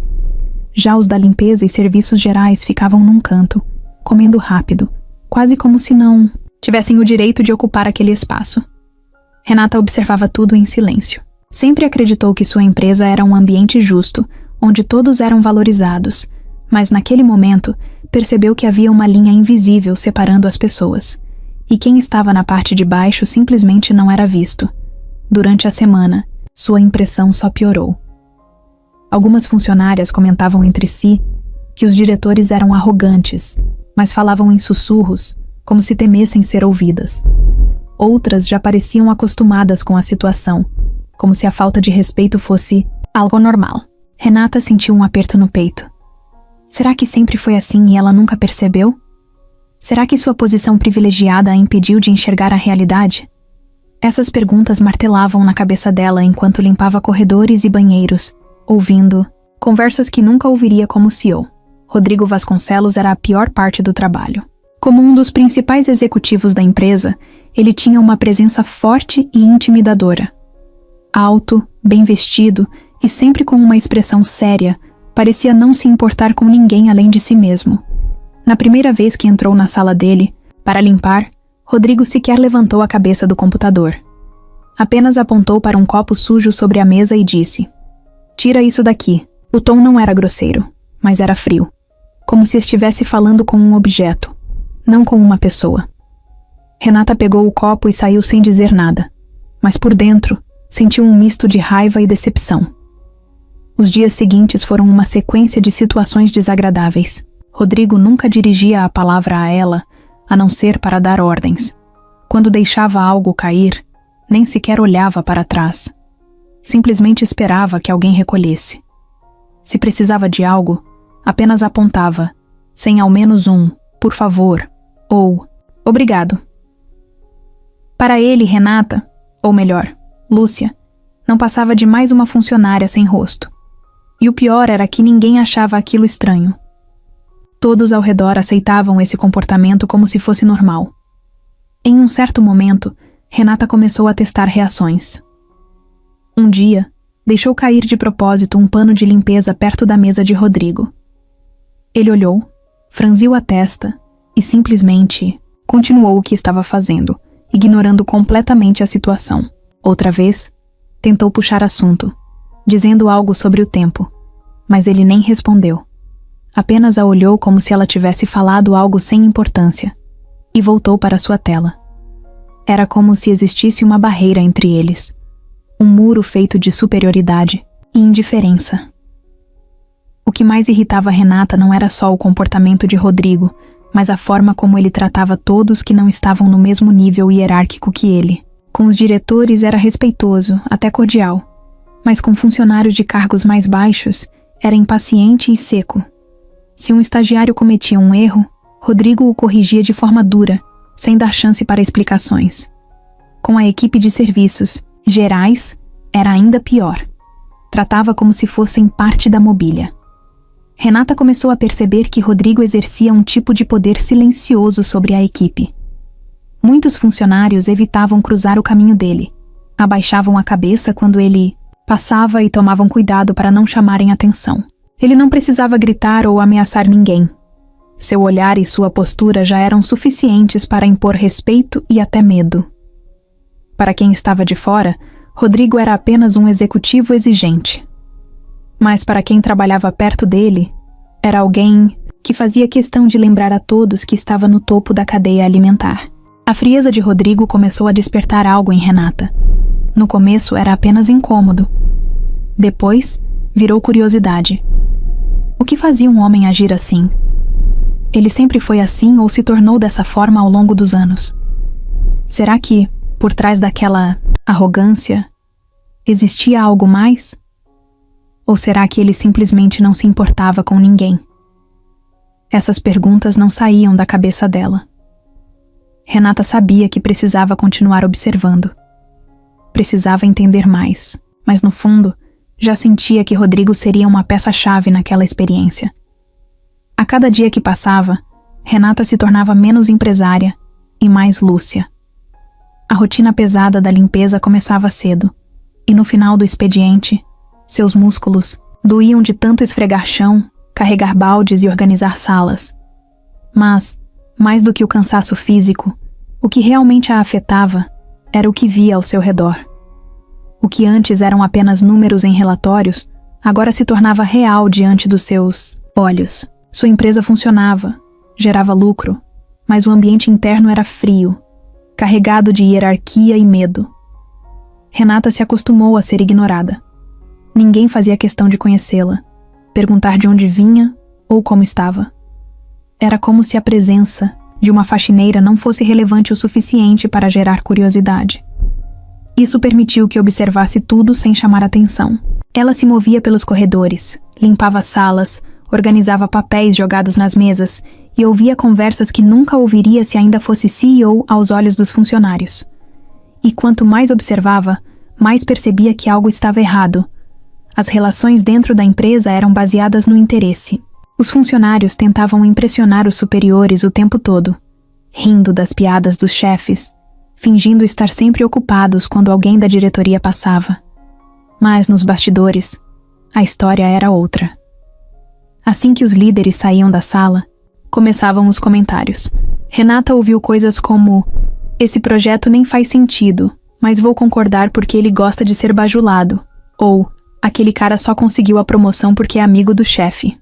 Já os da limpeza e serviços gerais ficavam num canto, comendo rápido, quase como se não tivessem o direito de ocupar aquele espaço. Renata observava tudo em silêncio. Sempre acreditou que sua empresa era um ambiente justo, onde todos eram valorizados, Mas naquele momento, percebeu que havia uma linha invisível separando as pessoas, e quem estava na parte de baixo simplesmente não era visto. Durante a semana, sua impressão só piorou. Algumas funcionárias comentavam entre si que os diretores eram arrogantes, mas falavam em sussurros, como se temessem ser ouvidas. Outras já pareciam acostumadas com a situação, como se a falta de respeito fosse algo normal. Renata sentiu um aperto no peito. Será que sempre foi assim e ela nunca percebeu? Será que sua posição privilegiada a impediu de enxergar a realidade? Essas perguntas martelavam na cabeça dela enquanto limpava corredores e banheiros, ouvindo conversas que nunca ouviria como CEO. Rodrigo Vasconcelos era a pior parte do trabalho. Como um dos principais executivos da empresa, ele tinha uma presença forte e intimidadora. Alto, bem vestido e sempre com uma expressão séria, parecia não se importar com ninguém além de si mesmo. Na primeira vez que entrou na sala dele, para limpar, Rodrigo sequer levantou a cabeça do computador. Apenas apontou para um copo sujo sobre a mesa e disse: "Tira isso daqui." O tom não era grosseiro, mas era frio, como se estivesse falando com um objeto, não com uma pessoa. Renata pegou o copo e saiu sem dizer nada, mas por dentro sentiu um misto de raiva e decepção. Os dias seguintes foram uma sequência de situações desagradáveis. Rodrigo nunca dirigia a palavra a ela, a não ser para dar ordens. Quando deixava algo cair, nem sequer olhava para trás. Simplesmente esperava que alguém recolhesse. Se precisava de algo, apenas apontava, sem ao menos um "por favor" ou "obrigado". Para ele, Renata, ou melhor, Lúcia, não passava de mais uma funcionária sem rosto. E o pior era que ninguém achava aquilo estranho. Todos ao redor aceitavam esse comportamento como se fosse normal. Em um certo momento, Renata começou a testar reações. Um dia, deixou cair de propósito um pano de limpeza perto da mesa de Rodrigo. Ele olhou, franziu a testa e simplesmente continuou o que estava fazendo, ignorando completamente a situação. Outra vez, tentou puxar assunto, dizendo algo sobre o tempo, mas ele nem respondeu. Apenas a olhou como se ela tivesse falado algo sem importância e voltou para sua tela. Era como se existisse uma barreira entre eles, um muro feito de superioridade e indiferença. O que mais irritava Renata não era só o comportamento de Rodrigo, mas a forma como ele tratava todos que não estavam no mesmo nível hierárquico que ele. Com os diretores era respeitoso, até cordial, mas com funcionários de cargos mais baixos era impaciente e seco. Se um estagiário cometia um erro, Rodrigo o corrigia de forma dura, sem dar chance para explicações. Com a equipe de serviços gerais, era ainda pior. Tratava como se fossem parte da mobília. Renata começou a perceber que Rodrigo exercia um tipo de poder silencioso sobre a equipe. Muitos funcionários evitavam cruzar o caminho dele, abaixavam a cabeça quando ele passava e tomavam cuidado para não chamarem atenção. Ele não precisava gritar ou ameaçar ninguém. Seu olhar e sua postura já eram suficientes para impor respeito e até medo. Para quem estava de fora, Rodrigo era apenas um executivo exigente. Mas para quem trabalhava perto dele, era alguém que fazia questão de lembrar a todos que estava no topo da cadeia alimentar. A frieza de Rodrigo começou a despertar algo em Renata. No começo era apenas incômodo. Depois, virou curiosidade. O que fazia um homem agir assim? Ele sempre foi assim ou se tornou dessa forma ao longo dos anos? Será que, por trás daquela arrogância, existia algo mais? Ou será que ele simplesmente não se importava com ninguém? Essas perguntas não saíam da cabeça dela. Renata sabia que precisava continuar observando. Precisava entender mais, mas no fundo, já sentia que Rodrigo seria uma peça-chave naquela experiência. A cada dia que passava, Renata se tornava menos empresária e mais Lúcia. A rotina pesada da limpeza começava cedo, e no final do expediente, seus músculos doíam de tanto esfregar chão, carregar baldes e organizar salas. Mas, mais do que o cansaço físico, o que realmente a afetava era o que via ao seu redor. O que antes eram apenas números em relatórios, agora se tornava real diante dos seus olhos. Sua empresa funcionava, gerava lucro, mas o ambiente interno era frio, carregado de hierarquia e medo. Renata se acostumou a ser ignorada. Ninguém fazia questão de conhecê-la, perguntar de onde vinha ou como estava. Era como se a presença de uma faxineira não fosse relevante o suficiente para gerar curiosidade. Isso permitiu que observasse tudo sem chamar atenção. Ela se movia pelos corredores, limpava salas, organizava papéis jogados nas mesas e ouvia conversas que nunca ouviria se ainda fosse CEO aos olhos dos funcionários. E quanto mais observava, mais percebia que algo estava errado. As relações dentro da empresa eram baseadas no interesse. Os funcionários tentavam impressionar os superiores o tempo todo, rindo das piadas dos chefes, fingindo estar sempre ocupados quando alguém da diretoria passava. Mas nos bastidores, a história era outra. Assim que os líderes saíam da sala, começavam os comentários. Renata ouviu coisas como: "Esse projeto nem faz sentido, mas vou concordar porque ele gosta de ser bajulado", ou "Aquele cara só conseguiu a promoção porque é amigo do chefe".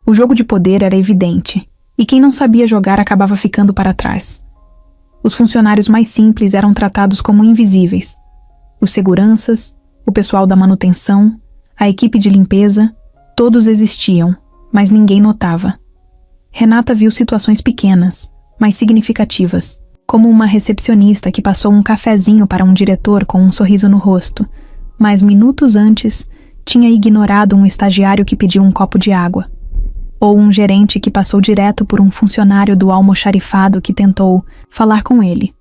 O jogo de poder era evidente, e quem não sabia jogar acabava ficando para trás. Os funcionários mais simples eram tratados como invisíveis. Os seguranças, o pessoal da manutenção, a equipe de limpeza, todos existiam, mas ninguém notava. Renata viu situações pequenas, mas significativas, como uma recepcionista que passou um cafezinho para um diretor com um sorriso no rosto, mas minutos antes tinha ignorado um estagiário que pediu um copo de água. Ou um gerente que passou direto por um funcionário do almoxarifado que tentou falar com ele.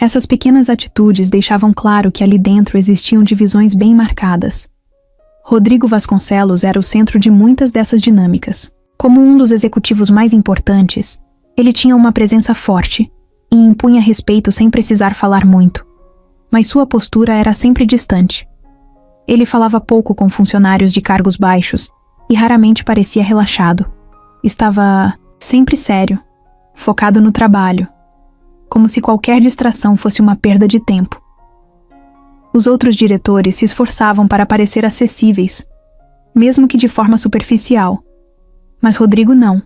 Essas pequenas atitudes deixavam claro que ali dentro existiam divisões bem marcadas. Rodrigo Vasconcelos era o centro de muitas dessas dinâmicas. Como um dos executivos mais importantes, ele tinha uma presença forte e impunha respeito sem precisar falar muito. Mas sua postura era sempre distante. Ele falava pouco com funcionários de cargos baixos e raramente parecia relaxado. Estava sempre sério, focado no trabalho, como se qualquer distração fosse uma perda de tempo. Os outros diretores se esforçavam para parecer acessíveis, mesmo que de forma superficial. Mas Rodrigo não.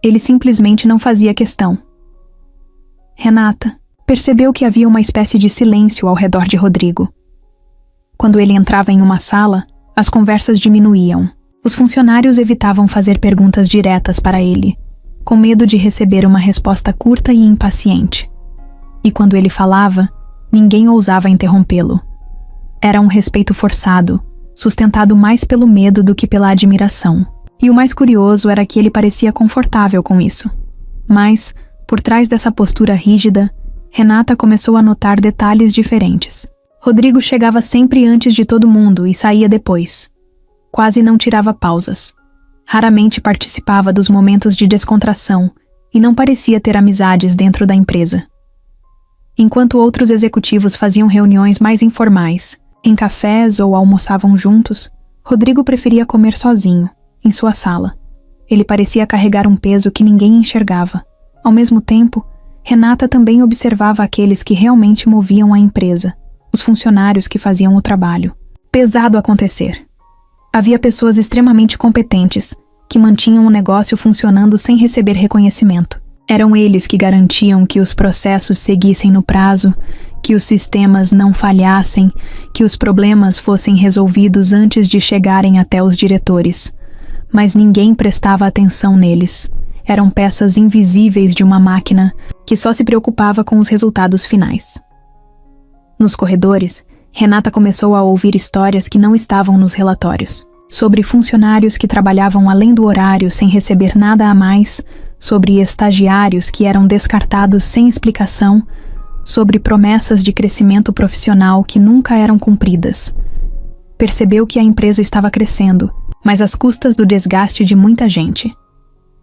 Ele simplesmente não fazia questão. Renata percebeu que havia uma espécie de silêncio ao redor de Rodrigo. Quando ele entrava em uma sala, as conversas diminuíam. Os funcionários evitavam fazer perguntas diretas para ele, com medo de receber uma resposta curta e impaciente. E quando ele falava, ninguém ousava interrompê-lo. Era um respeito forçado, sustentado mais pelo medo do que pela admiração. E o mais curioso era que ele parecia confortável com isso. Mas, por trás dessa postura rígida, Renata começou a notar detalhes diferentes. Rodrigo chegava sempre antes de todo mundo e saía depois. Quase não tirava pausas. Raramente participava dos momentos de descontração e não parecia ter amizades dentro da empresa. Enquanto outros executivos faziam reuniões mais informais, em cafés ou almoçavam juntos, Rodrigo preferia comer sozinho, em sua sala. Ele parecia carregar um peso que ninguém enxergava. Ao mesmo tempo, Renata também observava aqueles que realmente moviam a empresa, os funcionários que faziam o trabalho. Pesado acontecer. Havia pessoas extremamente competentes, que mantinham o negócio funcionando sem receber reconhecimento. Eram eles que garantiam que os processos seguissem no prazo, que os sistemas não falhassem, que os problemas fossem resolvidos antes de chegarem até os diretores. Mas ninguém prestava atenção neles. Eram peças invisíveis de uma máquina que só se preocupava com os resultados finais. Nos corredores, Renata começou a ouvir histórias que não estavam nos relatórios. Sobre funcionários que trabalhavam além do horário sem receber nada a mais, sobre estagiários que eram descartados sem explicação, sobre promessas de crescimento profissional que nunca eram cumpridas. Percebeu que a empresa estava crescendo, mas às custas do desgaste de muita gente.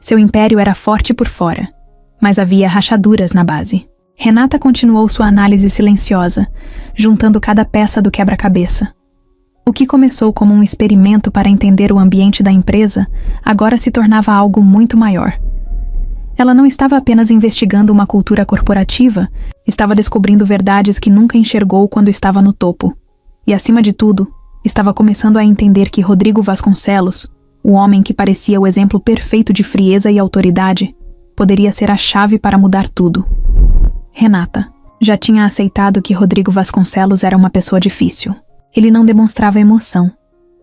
Seu império era forte por fora, mas havia rachaduras na base. Renata continuou sua análise silenciosa, juntando cada peça do quebra-cabeça. O que começou como um experimento para entender o ambiente da empresa, agora se tornava algo muito maior. Ela não estava apenas investigando uma cultura corporativa, estava descobrindo verdades que nunca enxergou quando estava no topo. E, acima de tudo, estava começando a entender que Rodrigo Vasconcelos, O homem que parecia o exemplo perfeito de frieza e autoridade poderia ser a chave para mudar tudo. Renata já tinha aceitado que Rodrigo Vasconcelos era uma pessoa difícil. Ele não demonstrava emoção,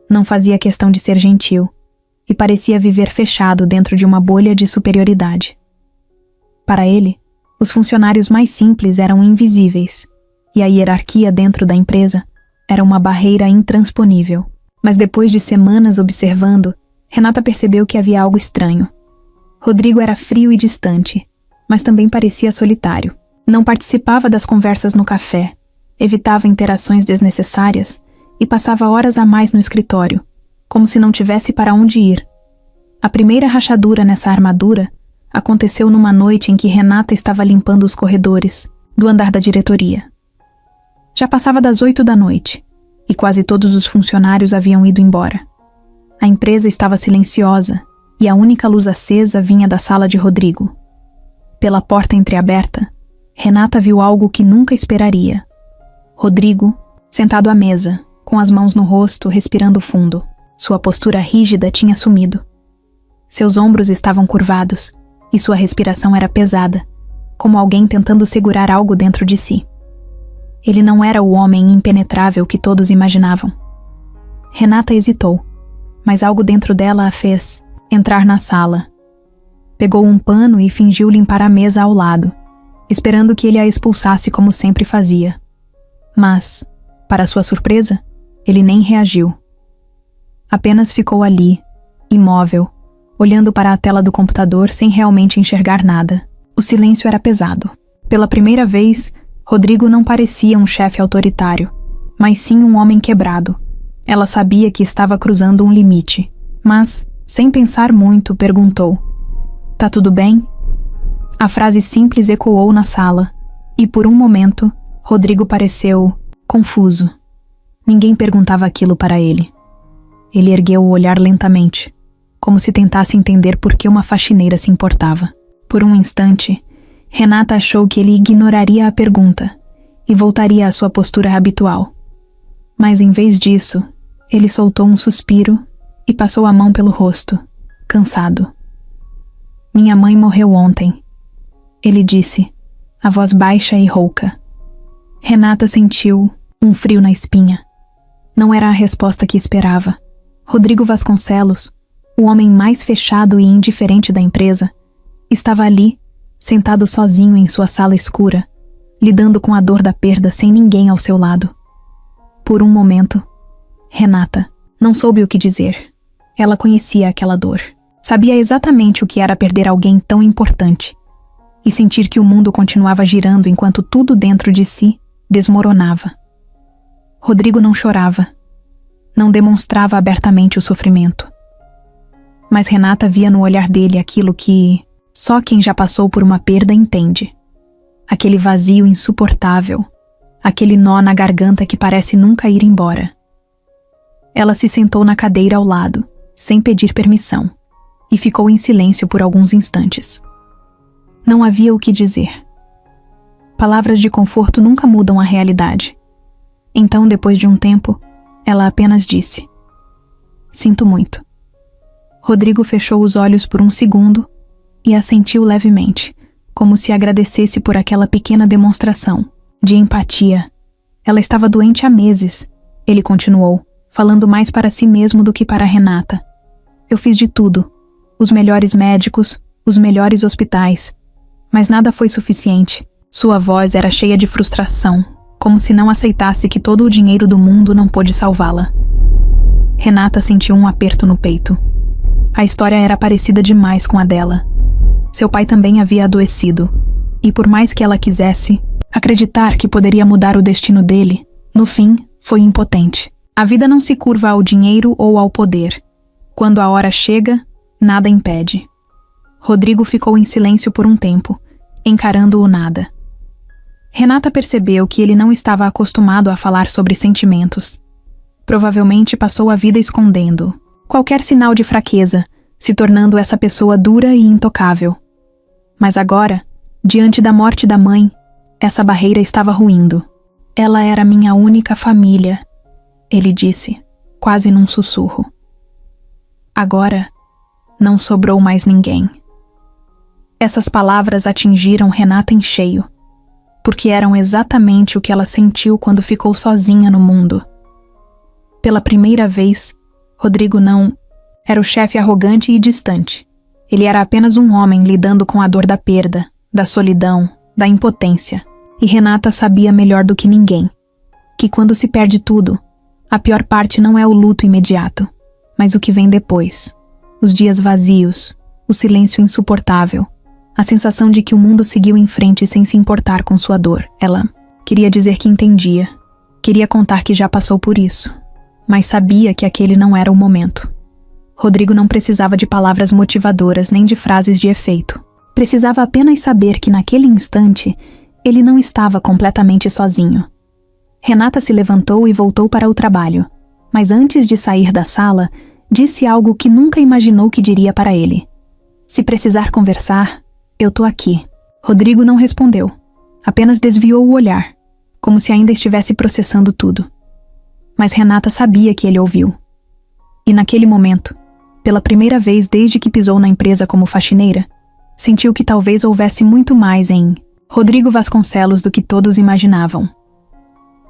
não fazia questão de ser gentil e parecia viver fechado dentro de uma bolha de superioridade. Para ele, os funcionários mais simples eram invisíveis e a hierarquia dentro da empresa era uma barreira intransponível. Mas depois de semanas observando, Renata percebeu que havia algo estranho. Rodrigo era frio e distante, mas também parecia solitário. Não participava das conversas no café, evitava interações desnecessárias e passava horas a mais no escritório, como se não tivesse para onde ir. A primeira rachadura nessa armadura aconteceu numa noite em que Renata estava limpando os corredores do andar da diretoria. Já passava das 8 da noite e quase todos os funcionários haviam ido embora. A empresa estava silenciosa e a única luz acesa vinha da sala de Rodrigo. Pela porta entreaberta, Renata viu algo que nunca esperaria. Rodrigo, sentado à mesa, com as mãos no rosto, respirando fundo. Sua postura rígida tinha sumido. Seus ombros estavam curvados e sua respiração era pesada, como alguém tentando segurar algo dentro de si. Ele não era o homem impenetrável que todos imaginavam. Renata hesitou, mas algo dentro dela a fez entrar na sala. Pegou um pano e fingiu limpar a mesa ao lado, esperando que ele a expulsasse como sempre fazia. Mas, para sua surpresa, ele nem reagiu. Apenas ficou ali, imóvel, olhando para a tela do computador sem realmente enxergar nada. O silêncio era pesado. Pela primeira vez, Rodrigo não parecia um chefe autoritário, mas sim um homem quebrado. Ela sabia que estava cruzando um limite, mas, sem pensar muito, perguntou: "Tá tudo bem?" A frase simples ecoou na sala, e por um momento, Rodrigo pareceu confuso. Ninguém perguntava aquilo para ele. Ele ergueu o olhar lentamente, como se tentasse entender por que uma faxineira se importava. Por um instante, Renata achou que ele ignoraria a pergunta e voltaria à sua postura habitual. Mas em vez disso, ele soltou um suspiro e passou a mão pelo rosto, cansado. "Minha mãe morreu ontem", ele disse, a voz baixa e rouca. Renata sentiu um frio na espinha. Não era a resposta que esperava. Rodrigo Vasconcelos, o homem mais fechado e indiferente da empresa, estava ali, sentado sozinho em sua sala escura, lidando com a dor da perda sem ninguém ao seu lado. Por um momento, Renata não soube o que dizer. Ela conhecia aquela dor. Sabia exatamente o que era perder alguém tão importante e sentir que o mundo continuava girando enquanto tudo dentro de si desmoronava. Rodrigo não chorava, não demonstrava abertamente o sofrimento. Mas Renata via no olhar dele aquilo que só quem já passou por uma perda entende. Aquele vazio insuportável, aquele nó na garganta que parece nunca ir embora. Ela se sentou na cadeira ao lado, sem pedir permissão, e ficou em silêncio por alguns instantes. Não havia o que dizer. Palavras de conforto nunca mudam a realidade. Então, depois de um tempo, ela apenas disse: "Sinto muito." Rodrigo fechou os olhos por um segundo e assentiu levemente, como se agradecesse por aquela pequena demonstração de empatia. Ela estava doente há meses, ele continuou, falando mais para si mesmo do que para Renata. "Eu fiz de tudo, os melhores médicos, os melhores hospitais, mas nada foi suficiente." Sua voz era cheia de frustração, como se não aceitasse que todo o dinheiro do mundo não pôde salvá-la. Renata sentiu um aperto no peito. A história era parecida demais com a dela. Seu pai também havia adoecido, e por mais que ela quisesse acreditar que poderia mudar o destino dele, no fim, foi impotente. A vida não se curva ao dinheiro ou ao poder. Quando a hora chega, nada impede. Rodrigo ficou em silêncio por um tempo, encarando o nada. Renata percebeu que ele não estava acostumado a falar sobre sentimentos. Provavelmente passou a vida escondendo qualquer sinal de fraqueza, se tornando essa pessoa dura e intocável. Mas agora, diante da morte da mãe, essa barreira estava ruindo. "Ela era minha única família", ele disse, quase num sussurro. Agora, não sobrou mais ninguém. Essas palavras atingiram Renata em cheio, porque eram exatamente o que ela sentiu quando ficou sozinha no mundo. Pela primeira vez, Rodrigo não era o chefe arrogante e distante. Ele era apenas um homem lidando com a dor da perda, da solidão, da impotência. E Renata sabia melhor do que ninguém que quando se perde tudo, a pior parte não é o luto imediato, mas o que vem depois. Os dias vazios, o silêncio insuportável, a sensação de que o mundo seguiu em frente sem se importar com sua dor. Ela queria dizer que entendia, queria contar que já passou por isso, mas sabia que aquele não era o momento. Rodrigo não precisava de palavras motivadoras nem de frases de efeito. Precisava apenas saber que naquele instante ele não estava completamente sozinho. Renata se levantou e voltou para o trabalho, mas antes de sair da sala, disse algo que nunca imaginou que diria para ele. Se precisar conversar, eu tô aqui. Rodrigo não respondeu, apenas desviou o olhar, como se ainda estivesse processando tudo. Mas Renata sabia que ele ouviu. E naquele momento, pela primeira vez desde que pisou na empresa como faxineira, sentiu que talvez houvesse muito mais em Rodrigo Vasconcelos do que todos imaginavam.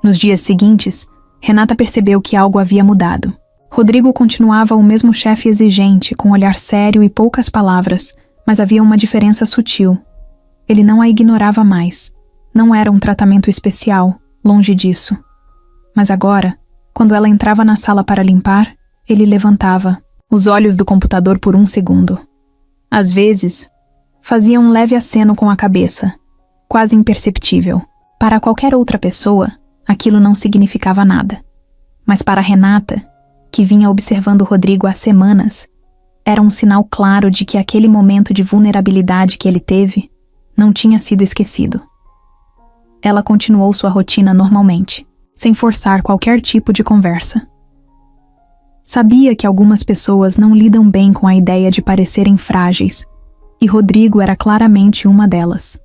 Nos dias seguintes, Renata percebeu que algo havia mudado. Rodrigo continuava o mesmo chefe exigente, com olhar sério e poucas palavras, mas havia uma diferença sutil. Ele não a ignorava mais. Não era um tratamento especial, longe disso. Mas agora, quando ela entrava na sala para limpar, ele levantava os olhos do computador por um segundo. Às vezes, fazia um leve aceno com a cabeça, quase imperceptível. Para qualquer outra pessoa, aquilo não significava nada. Mas para Renata, que vinha observando Rodrigo há semanas, era um sinal claro de que aquele momento de vulnerabilidade que ele teve não tinha sido esquecido. Ela continuou sua rotina normalmente, sem forçar qualquer tipo de conversa. Sabia que algumas pessoas não lidam bem com a ideia de parecerem frágeis, e Rodrigo era claramente uma delas.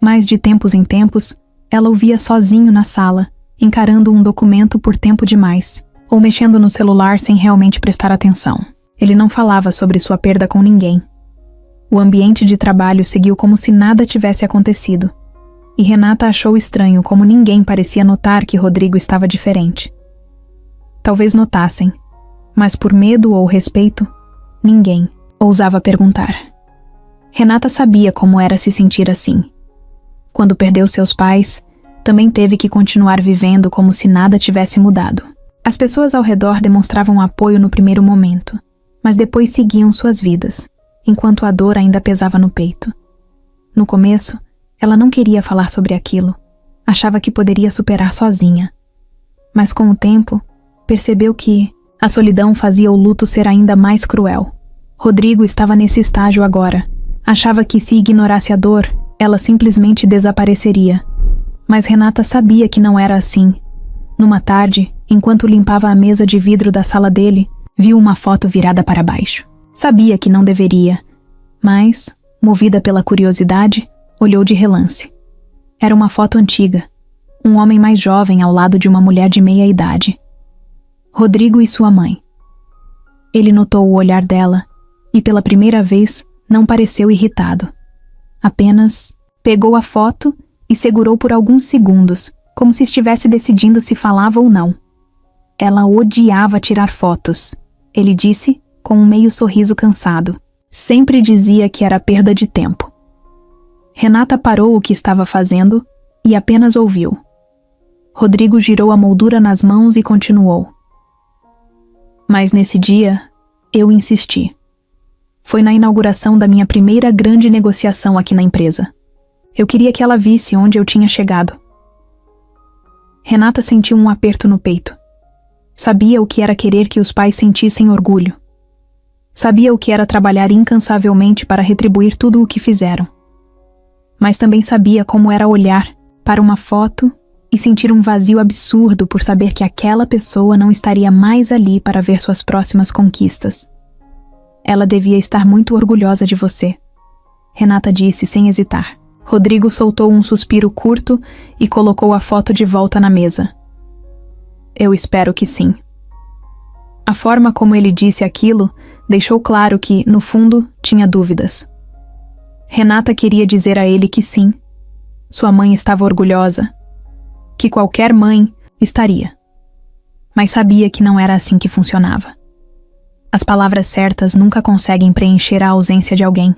Mas de tempos em tempos, ela o via sozinho na sala, encarando um documento por tempo demais, ou mexendo no celular sem realmente prestar atenção. Ele não falava sobre sua perda com ninguém. O ambiente de trabalho seguiu como se nada tivesse acontecido, e Renata achou estranho como ninguém parecia notar que Rodrigo estava diferente. Talvez notassem, mas por medo ou respeito, ninguém ousava perguntar. Renata sabia como era se sentir assim. Quando perdeu seus pais, também teve que continuar vivendo como se nada tivesse mudado. As pessoas ao redor demonstravam apoio no primeiro momento, mas depois seguiam suas vidas, enquanto a dor ainda pesava no peito. No começo, ela não queria falar sobre aquilo, achava que poderia superar sozinha. Mas com o tempo, percebeu que a solidão fazia o luto ser ainda mais cruel. Rodrigo estava nesse estágio agora. Achava que se ignorasse a dor, ela simplesmente desapareceria. Mas Renata sabia que não era assim. Numa tarde, enquanto limpava a mesa de vidro da sala dele, viu uma foto virada para baixo. Sabia que não deveria, mas, movida pela curiosidade, olhou de relance. Era uma foto antiga. Um homem mais jovem ao lado de uma mulher de meia idade. Rodrigo e sua mãe. Ele notou o olhar dela e, pela primeira vez, não pareceu irritado. Apenas pegou a foto e segurou por alguns segundos, como se estivesse decidindo se falava ou não. Ela odiava tirar fotos, ele disse com um meio sorriso cansado. Sempre dizia que era perda de tempo. Renata parou o que estava fazendo e apenas ouviu. Rodrigo girou a moldura nas mãos e continuou. Mas nesse dia, eu insisti. Foi na inauguração da minha primeira grande negociação aqui na empresa. Eu queria que ela visse onde eu tinha chegado. Renata sentiu um aperto no peito. Sabia o que era querer que os pais sentissem orgulho. Sabia o que era trabalhar incansavelmente para retribuir tudo o que fizeram. Mas também sabia como era olhar para uma foto e sentir um vazio absurdo por saber que aquela pessoa não estaria mais ali para ver suas próximas conquistas. Ela devia estar muito orgulhosa de você, Renata disse sem hesitar. Rodrigo soltou um suspiro curto e colocou a foto de volta na mesa. Eu espero que sim. A forma como ele disse aquilo deixou claro que, no fundo, tinha dúvidas. Renata queria dizer a ele que sim, sua mãe estava orgulhosa, que qualquer mãe estaria. Mas sabia que não era assim que funcionava. As palavras certas nunca conseguem preencher a ausência de alguém.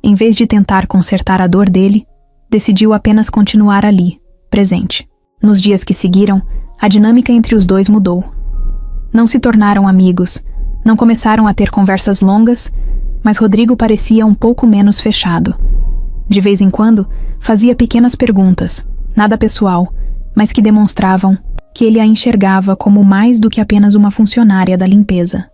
Em vez de tentar consertar a dor dele, decidiu apenas continuar ali, presente. Nos dias que seguiram, a dinâmica entre os dois mudou. Não se tornaram amigos, não começaram a ter conversas longas, mas Rodrigo parecia um pouco menos fechado. De vez em quando, fazia pequenas perguntas, nada pessoal, mas que demonstravam que ele a enxergava como mais do que apenas uma funcionária da limpeza.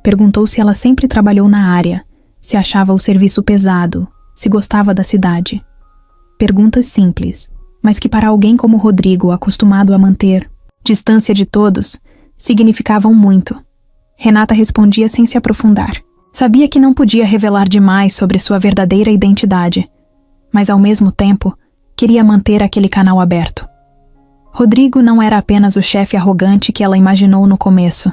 Perguntou se ela sempre trabalhou na área, se achava o serviço pesado, se gostava da cidade. Perguntas simples, mas que para alguém como Rodrigo, acostumado a manter distância de todos, significavam muito. Renata respondia sem se aprofundar. Sabia que não podia revelar demais sobre sua verdadeira identidade, mas ao mesmo tempo, queria manter aquele canal aberto. Rodrigo não era apenas o chefe arrogante que ela imaginou no começo.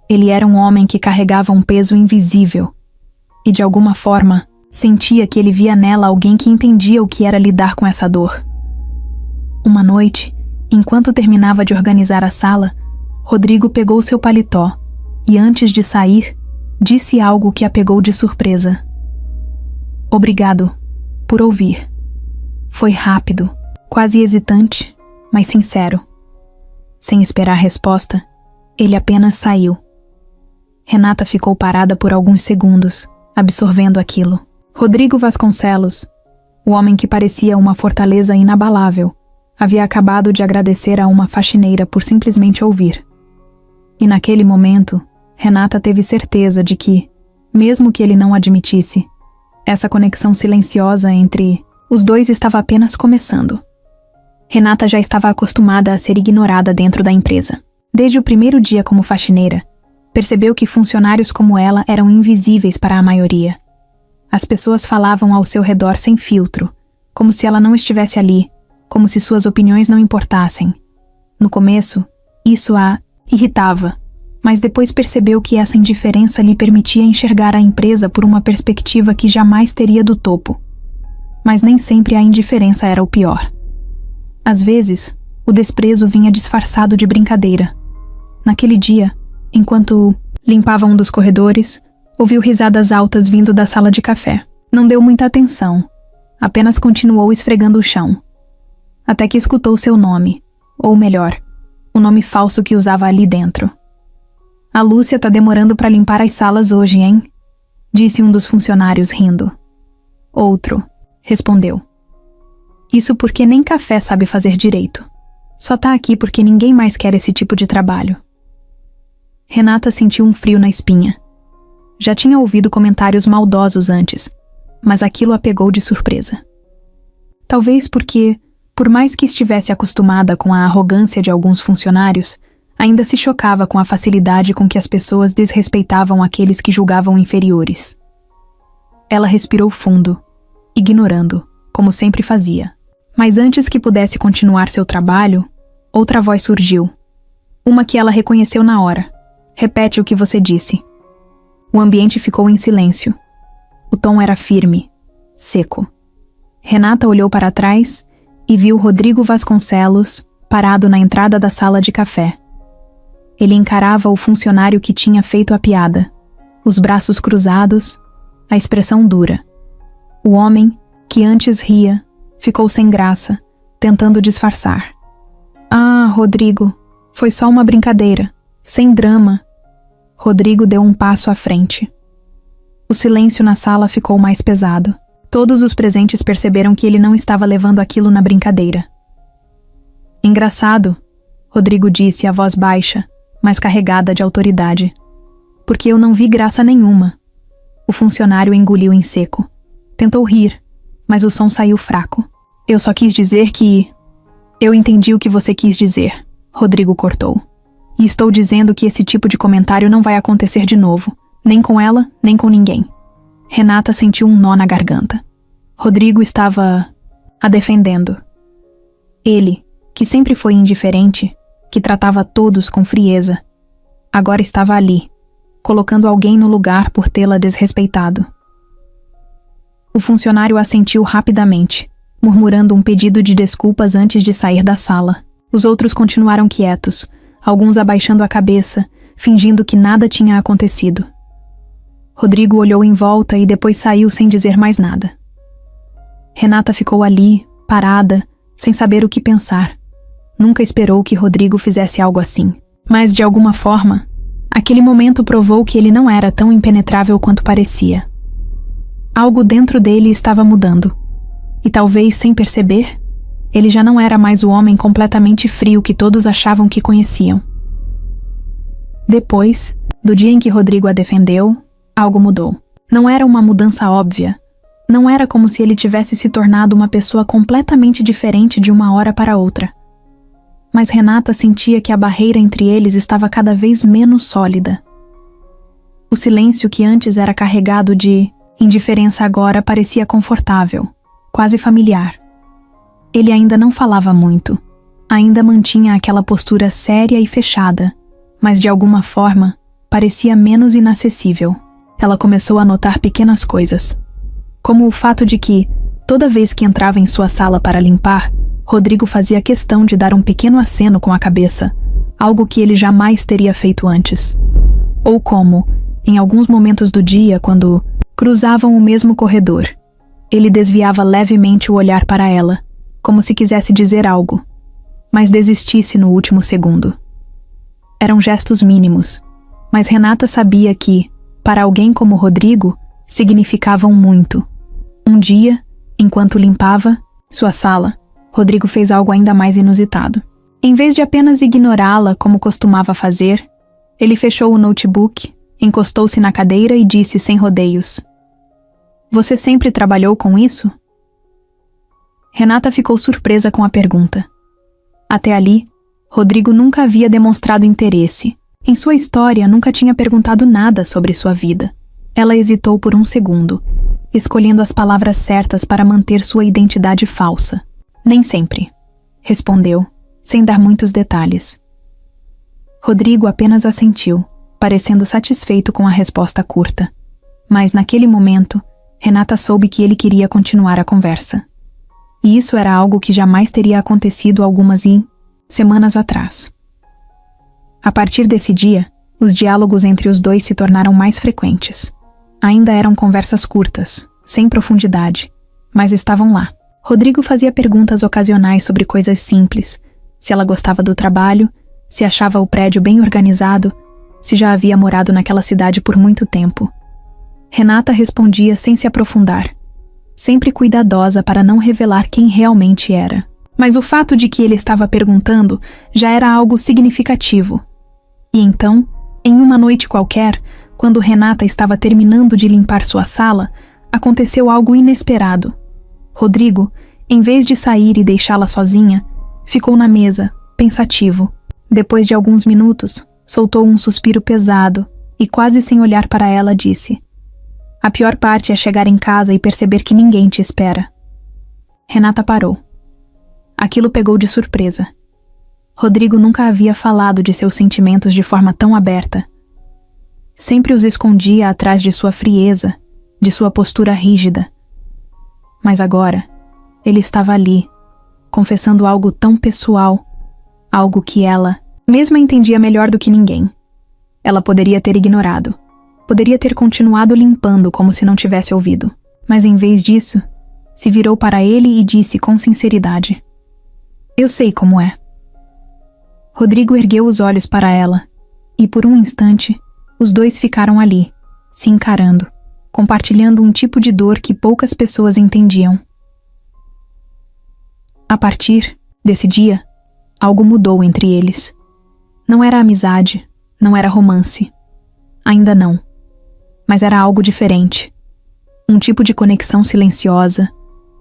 Ele era um homem que carregava um peso invisível e, de alguma forma, sentia que ele via nela alguém que entendia o que era lidar com essa dor. Uma noite, enquanto terminava de organizar a sala, Rodrigo pegou seu paletó e, antes de sair, disse algo que a pegou de surpresa. Obrigado por ouvir. Foi rápido, quase hesitante, mas sincero. Sem esperar resposta, ele apenas saiu. Renata ficou parada por alguns segundos, absorvendo aquilo. Rodrigo Vasconcelos, o homem que parecia uma fortaleza inabalável, havia acabado de agradecer a uma faxineira por simplesmente ouvir. E naquele momento, Renata teve certeza de que, mesmo que ele não admitisse, essa conexão silenciosa entre os dois estava apenas começando. Renata já estava acostumada a ser ignorada dentro da empresa. Desde o primeiro dia como faxineira, percebeu que funcionários como ela eram invisíveis para a maioria. As pessoas falavam ao seu redor sem filtro, como se ela não estivesse ali, como se suas opiniões não importassem. No começo, isso a irritava, mas depois percebeu que essa indiferença lhe permitia enxergar a empresa por uma perspectiva que jamais teria do topo. Mas nem sempre a indiferença era o pior. Às vezes, o desprezo vinha disfarçado de brincadeira. Naquele dia, enquanto limpava um dos corredores, ouviu risadas altas vindo da sala de café. Não deu muita atenção, apenas continuou esfregando o chão. Até que escutou seu nome, ou melhor, o nome falso que usava ali dentro. A Lúcia tá demorando para limpar as salas hoje, hein? Disse um dos funcionários rindo. Outro respondeu. Isso porque nem café sabe fazer direito. Só tá aqui porque ninguém mais quer esse tipo de trabalho. Renata sentiu um frio na espinha. Já tinha ouvido comentários maldosos antes, mas aquilo a pegou de surpresa. Talvez porque, por mais que estivesse acostumada com a arrogância de alguns funcionários, ainda se chocava com a facilidade com que as pessoas desrespeitavam aqueles que julgavam inferiores. Ela respirou fundo, ignorando, como sempre fazia. Mas antes que pudesse continuar seu trabalho, outra voz surgiu. Uma que ela reconheceu na hora. Repete o que você disse. O ambiente ficou em silêncio. O tom era firme, seco. Renata olhou para trás e viu Rodrigo Vasconcelos parado na entrada da sala de café. Ele encarava o funcionário que tinha feito a piada, os braços cruzados, a expressão dura. O homem, que antes ria, ficou sem graça, tentando disfarçar. Ah, Rodrigo, foi só uma brincadeira, sem drama. Rodrigo deu um passo à frente. O silêncio na sala ficou mais pesado. Todos os presentes perceberam que ele não estava levando aquilo na brincadeira. Engraçado, Rodrigo disse a voz baixa, mas carregada de autoridade. Porque eu não vi graça nenhuma. O funcionário engoliu em seco. Tentou rir, mas o som saiu fraco. Eu só quis dizer que... Eu entendi o que você quis dizer, Rodrigo cortou. E estou dizendo que esse tipo de comentário não vai acontecer de novo, nem com ela, nem com ninguém. Renata sentiu um nó na garganta. Rodrigo estava a defendendo. Ele, que sempre foi indiferente, que tratava todos com frieza, agora estava ali, colocando alguém no lugar por tê-la desrespeitado. O funcionário assentiu rapidamente, murmurando um pedido de desculpas antes de sair da sala. Os outros continuaram quietos, alguns abaixando a cabeça, fingindo que nada tinha acontecido. Rodrigo olhou em volta e depois saiu sem dizer mais nada. Renata ficou ali, parada, sem saber o que pensar. Nunca esperou que Rodrigo fizesse algo assim. Mas, de alguma forma, aquele momento provou que ele não era tão impenetrável quanto parecia. Algo dentro dele estava mudando. E talvez, sem perceber, ele já não era mais o homem completamente frio que todos achavam que conheciam. Depois, do dia em que Rodrigo a defendeu, algo mudou. Não era uma mudança óbvia. Não era como se ele tivesse se tornado uma pessoa completamente diferente de uma hora para outra. Mas Renata sentia que a barreira entre eles estava cada vez menos sólida. O silêncio que antes era carregado de indiferença agora parecia confortável, quase familiar. Ele ainda não falava muito, ainda mantinha aquela postura séria e fechada, mas de alguma forma parecia menos inacessível. Ela começou a notar pequenas coisas, como o fato de que, toda vez que entrava em sua sala para limpar, Rodrigo fazia questão de dar um pequeno aceno com a cabeça, algo que ele jamais teria feito antes. Ou como, em alguns momentos do dia, quando cruzavam o mesmo corredor, ele desviava levemente o olhar para ela, como se quisesse dizer algo, mas desistisse no último segundo. Eram gestos mínimos, mas Renata sabia que, para alguém como Rodrigo, significavam muito. Um dia, enquanto limpava sua sala, Rodrigo fez algo ainda mais inusitado. Em vez de apenas ignorá-la como costumava fazer, ele fechou o notebook, encostou-se na cadeira e disse sem rodeios: "Você sempre trabalhou com isso?" Renata ficou surpresa com a pergunta. Até ali, Rodrigo nunca havia demonstrado interesse. Em sua história, nunca tinha perguntado nada sobre sua vida. Ela hesitou por um segundo, escolhendo as palavras certas para manter sua identidade falsa. "Nem sempre", respondeu, sem dar muitos detalhes. Rodrigo apenas assentiu, parecendo satisfeito com a resposta curta. Mas naquele momento, Renata soube que ele queria continuar a conversa. E isso era algo que jamais teria acontecido algumas semanas atrás. A partir desse dia, os diálogos entre os dois se tornaram mais frequentes. Ainda eram conversas curtas, sem profundidade, mas estavam lá. Rodrigo fazia perguntas ocasionais sobre coisas simples, se ela gostava do trabalho, se achava o prédio bem organizado, se já havia morado naquela cidade por muito tempo. Renata respondia sem se aprofundar, sempre cuidadosa para não revelar quem realmente era. Mas o fato de que ele estava perguntando já era algo significativo. E então, em uma noite qualquer, quando Renata estava terminando de limpar sua sala, aconteceu algo inesperado. Rodrigo, em vez de sair e deixá-la sozinha, ficou na mesa, pensativo. Depois de alguns minutos, soltou um suspiro pesado e, quase sem olhar para ela, disse: "A pior parte é chegar em casa e perceber que ninguém te espera." Renata parou. Aquilo pegou de surpresa. Rodrigo nunca havia falado de seus sentimentos de forma tão aberta. Sempre os escondia atrás de sua frieza, de sua postura rígida. Mas agora, ele estava ali, confessando algo tão pessoal, algo que ela mesma entendia melhor do que ninguém. Ela poderia ter ignorado, poderia ter continuado limpando como se não tivesse ouvido, mas em vez disso, se virou para ele e disse com sinceridade: "Eu sei como é." Rodrigo ergueu os olhos para ela, e por um instante, os dois ficaram ali, se encarando, compartilhando um tipo de dor que poucas pessoas entendiam. A partir desse dia, algo mudou entre eles. Não era amizade, não era romance. Ainda não. Mas era algo diferente. Um tipo de conexão silenciosa,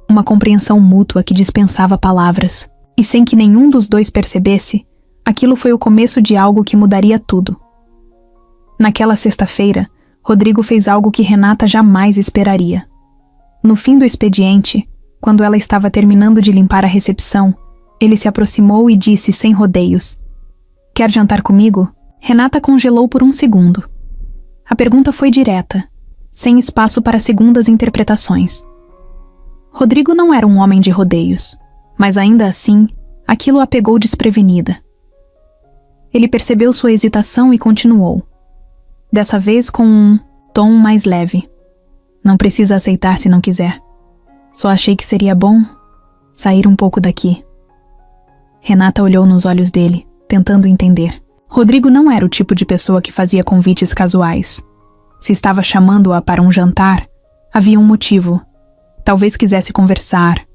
uma compreensão mútua que dispensava palavras. E sem que nenhum dos dois percebesse, aquilo foi o começo de algo que mudaria tudo. Naquela sexta-feira, Rodrigo fez algo que Renata jamais esperaria. No fim do expediente, quando ela estava terminando de limpar a recepção, ele se aproximou e disse sem rodeios: "Quer jantar comigo?" Renata congelou por um segundo. A pergunta foi direta, sem espaço para segundas interpretações. Rodrigo não era um homem de rodeios, mas ainda assim, aquilo a pegou desprevenida. Ele percebeu sua hesitação e continuou, dessa vez com um tom mais leve. Não precisa aceitar se não quiser. Só achei que seria bom sair um pouco daqui. Renata olhou nos olhos dele, tentando entender. Rodrigo não era o tipo de pessoa que fazia convites casuais. Se estava chamando-a para um jantar, havia um motivo. Talvez quisesse conversar,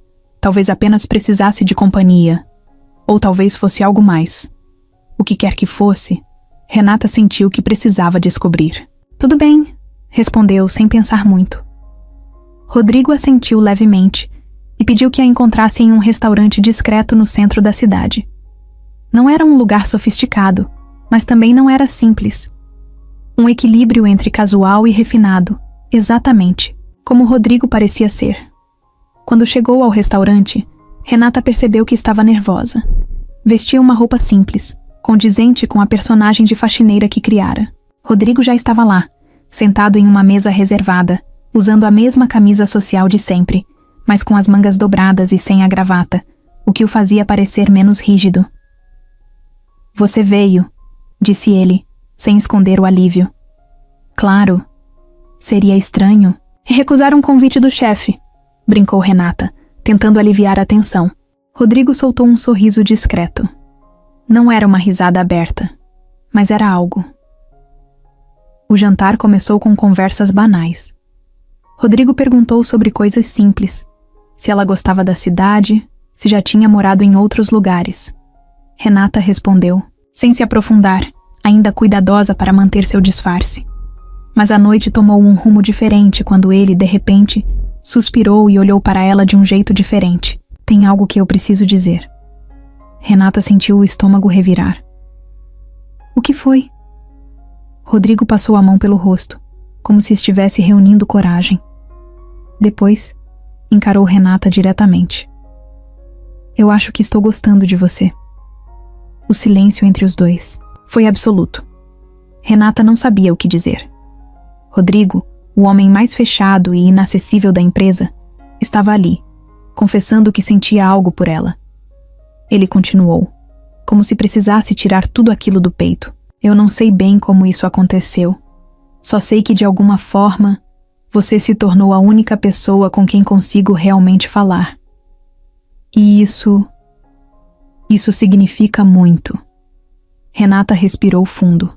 talvez apenas precisasse de companhia, ou talvez fosse algo mais. O que quer que fosse, Renata sentiu que precisava descobrir. Tudo bem, respondeu sem pensar muito. Rodrigo assentiu levemente e pediu que a encontrasse em um restaurante discreto no centro da cidade. Não era um lugar sofisticado, mas também não era simples. Um equilíbrio entre casual e refinado, exatamente como Rodrigo parecia ser. Quando chegou ao restaurante, Renata percebeu que estava nervosa. Vestia uma roupa simples, condizente com a personagem de faxineira que criara. Rodrigo já estava lá, sentado em uma mesa reservada, usando a mesma camisa social de sempre, mas com as mangas dobradas e sem a gravata, o que o fazia parecer menos rígido. "Você veio", disse ele, sem esconder o alívio. "Claro. Seria estranho recusar um convite do chefe", brincou Renata, tentando aliviar a tensão. Rodrigo soltou um sorriso discreto. Não era uma risada aberta, mas era algo. O jantar começou com conversas banais. Rodrigo perguntou sobre coisas simples, se ela gostava da cidade, se já tinha morado em outros lugares. Renata respondeu, sem se aprofundar, ainda cuidadosa para manter seu disfarce. Mas a noite tomou um rumo diferente quando ele, de repente, suspirou e olhou para ela de um jeito diferente. "Tem algo que eu preciso dizer." Renata sentiu o estômago revirar. "O que foi?" Rodrigo passou a mão pelo rosto, como se estivesse reunindo coragem. Depois, encarou Renata diretamente. "Eu acho que estou gostando de você." O silêncio entre os dois foi absoluto. Renata não sabia o que dizer. Rodrigo, o homem mais fechado e inacessível da empresa, estava ali, confessando que sentia algo por ela. Ele continuou, como se precisasse tirar tudo aquilo do peito. "Eu não sei bem como isso aconteceu. Só sei que de alguma forma, você se tornou a única pessoa com quem consigo realmente falar. E isso significa muito." Renata respirou fundo.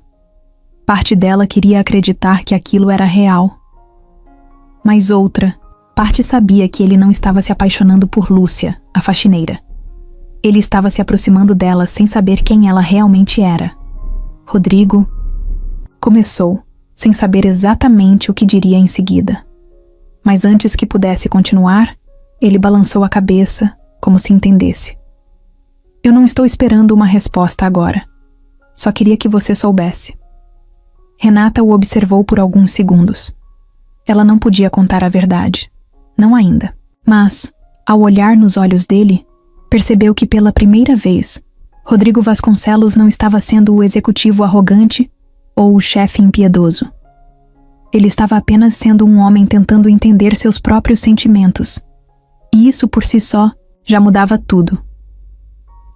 Parte dela queria acreditar que aquilo era real. Mas outra parte sabia que ele não estava se apaixonando por Lúcia, a faxineira. Ele estava se aproximando dela sem saber quem ela realmente era. Rodrigo começou, sem saber exatamente o que diria em seguida. Mas antes que pudesse continuar, ele balançou a cabeça, como se entendesse. "Eu não estou esperando uma resposta agora. Só queria que você soubesse." Renata o observou por alguns segundos. Ela não podia contar a verdade. Não ainda. Mas, ao olhar nos olhos dele, percebeu que pela primeira vez, Rodrigo Vasconcelos não estava sendo o executivo arrogante ou o chefe impiedoso. Ele estava apenas sendo um homem tentando entender seus próprios sentimentos. E isso por si só já mudava tudo.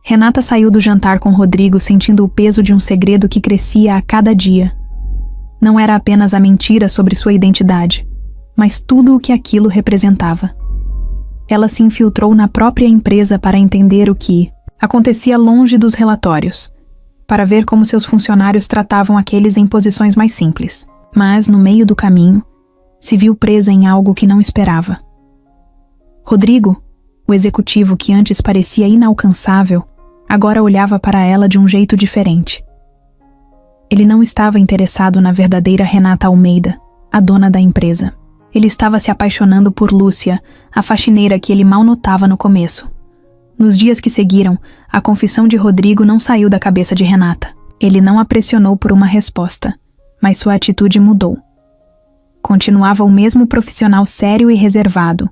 Renata saiu do jantar com Rodrigo sentindo o peso de um segredo que crescia a cada dia. Não era apenas a mentira sobre sua identidade, mas tudo o que aquilo representava. Ela se infiltrou na própria empresa para entender o que acontecia longe dos relatórios, para ver como seus funcionários tratavam aqueles em posições mais simples. Mas, no meio do caminho, se viu presa em algo que não esperava. Rodrigo, o executivo que antes parecia inalcançável, agora olhava para ela de um jeito diferente. Ele não estava interessado na verdadeira Renata Almeida, a dona da empresa. Ele estava se apaixonando por Lúcia, a faxineira que ele mal notava no começo. Nos dias que seguiram, a confissão de Rodrigo não saiu da cabeça de Renata. Ele não a pressionou por uma resposta, mas sua atitude mudou. Continuava o mesmo profissional sério e reservado,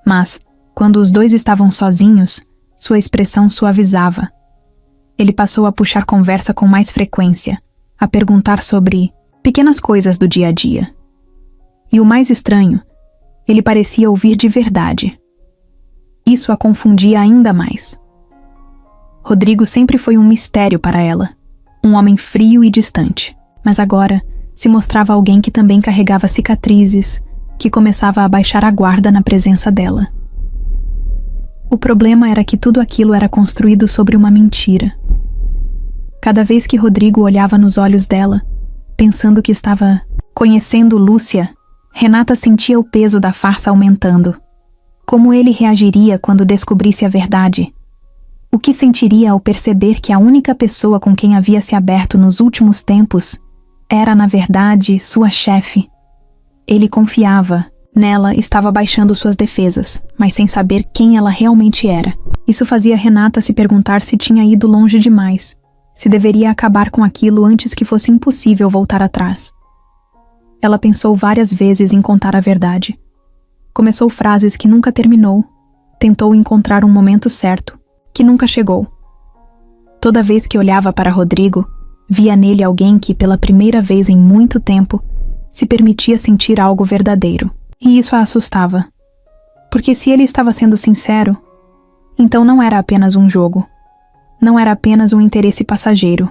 mas, quando os dois estavam sozinhos, sua expressão suavizava. Ele passou a puxar conversa com mais frequência, a perguntar sobre pequenas coisas do dia a dia. E o mais estranho, ele parecia ouvir de verdade. Isso a confundia ainda mais. Rodrigo sempre foi um mistério para ela, um homem frio e distante, mas agora se mostrava alguém que também carregava cicatrizes, que começava a baixar a guarda na presença dela. O problema era que tudo aquilo era construído sobre uma mentira. Cada vez que Rodrigo olhava nos olhos dela, pensando que estava conhecendo Lúcia, Renata sentia o peso da farsa aumentando. Como ele reagiria quando descobrisse a verdade? O que sentiria ao perceber que a única pessoa com quem havia se aberto nos últimos tempos era, na verdade, sua chefe? Ele confiava. Nela estava baixando suas defesas, mas sem saber quem ela realmente era. Isso fazia Renata se perguntar se tinha ido longe demais, se deveria acabar com aquilo antes que fosse impossível voltar atrás. Ela pensou várias vezes em contar a verdade. Começou frases que nunca terminou, tentou encontrar um momento certo, que nunca chegou. Toda vez que olhava para Rodrigo, via nele alguém que, pela primeira vez em muito tempo, se permitia sentir algo verdadeiro. E isso a assustava. Porque se ele estava sendo sincero, então não era apenas um jogo. Não era apenas um interesse passageiro.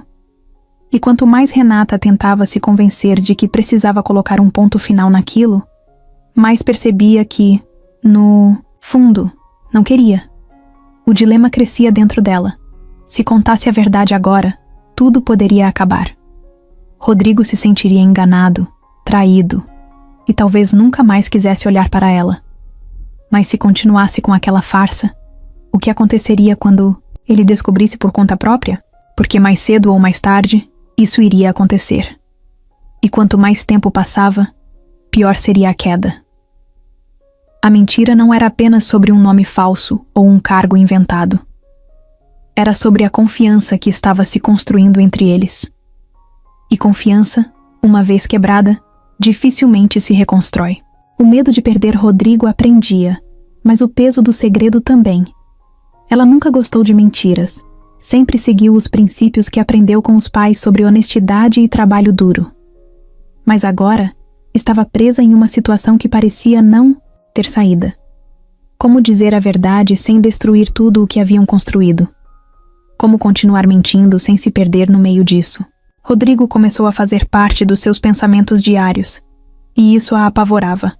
E quanto mais Renata tentava se convencer de que precisava colocar um ponto final naquilo, mais percebia que, no fundo, não queria. O dilema crescia dentro dela. Se contasse a verdade agora, tudo poderia acabar. Rodrigo se sentiria enganado, traído, e talvez nunca mais quisesse olhar para ela. Mas se continuasse com aquela farsa, o que aconteceria quando ele descobrisse por conta própria? Porque mais cedo ou mais tarde, isso iria acontecer. E quanto mais tempo passava, pior seria a queda. A mentira não era apenas sobre um nome falso ou um cargo inventado. Era sobre a confiança que estava se construindo entre eles. E confiança, uma vez quebrada, dificilmente se reconstrói. O medo de perder Rodrigo a prendia, mas o peso do segredo também. Ela nunca gostou de mentiras. Sempre seguiu os princípios que aprendeu com os pais sobre honestidade e trabalho duro. Mas agora, estava presa em uma situação que parecia não ter saída. Como dizer a verdade sem destruir tudo o que haviam construído? Como continuar mentindo sem se perder no meio disso? Rodrigo começou a fazer parte dos seus pensamentos diários, e isso a apavorava.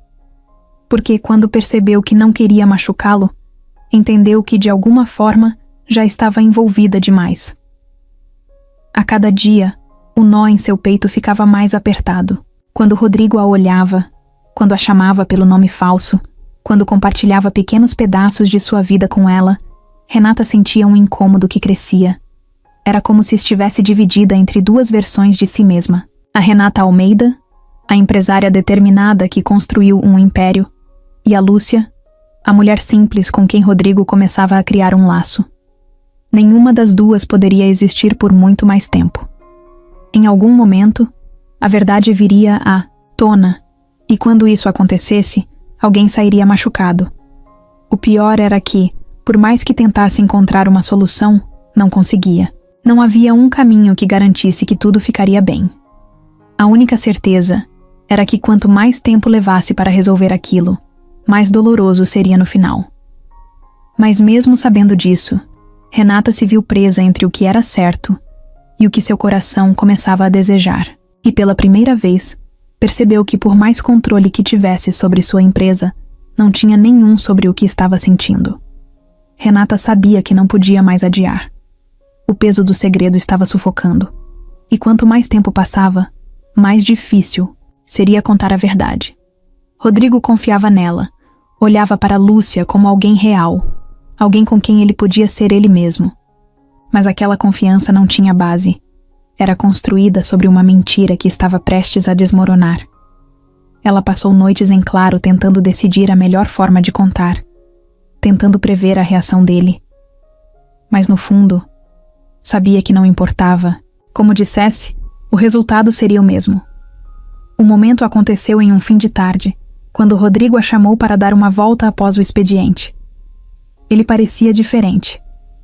Porque quando percebeu que não queria machucá-lo, entendeu que de alguma forma já estava envolvida demais. A cada dia, o nó em seu peito ficava mais apertado. Quando Rodrigo a olhava, quando a chamava pelo nome falso, quando compartilhava pequenos pedaços de sua vida com ela, Renata sentia um incômodo que crescia. Era como se estivesse dividida entre duas versões de si mesma. A Renata Almeida, a empresária determinada que construiu um império, e a Lúcia, a mulher simples com quem Rodrigo começava a criar um laço. Nenhuma das duas poderia existir por muito mais tempo. Em algum momento, a verdade viria à tona, e quando isso acontecesse, alguém sairia machucado. O pior era que, por mais que tentasse encontrar uma solução, não conseguia. Não havia um caminho que garantisse que tudo ficaria bem. A única certeza era que quanto mais tempo levasse para resolver aquilo, mais doloroso seria no final. Mas mesmo sabendo disso, Renata se viu presa entre o que era certo e o que seu coração começava a desejar. E pela primeira vez, percebeu que por mais controle que tivesse sobre sua empresa, não tinha nenhum sobre o que estava sentindo. Renata sabia que não podia mais adiar. O peso do segredo estava sufocando. E quanto mais tempo passava, mais difícil seria contar a verdade. Rodrigo confiava nela, olhava para Lúcia como alguém real, alguém com quem ele podia ser ele mesmo. Mas aquela confiança não tinha base. Era construída sobre uma mentira que estava prestes a desmoronar. Ela passou noites em claro tentando decidir a melhor forma de contar, tentando prever a reação dele. Mas no fundo, sabia que não importava. Como dissesse, o resultado seria o mesmo. O momento aconteceu em um fim de tarde, quando Rodrigo a chamou para dar uma volta após o expediente. Ele parecia diferente,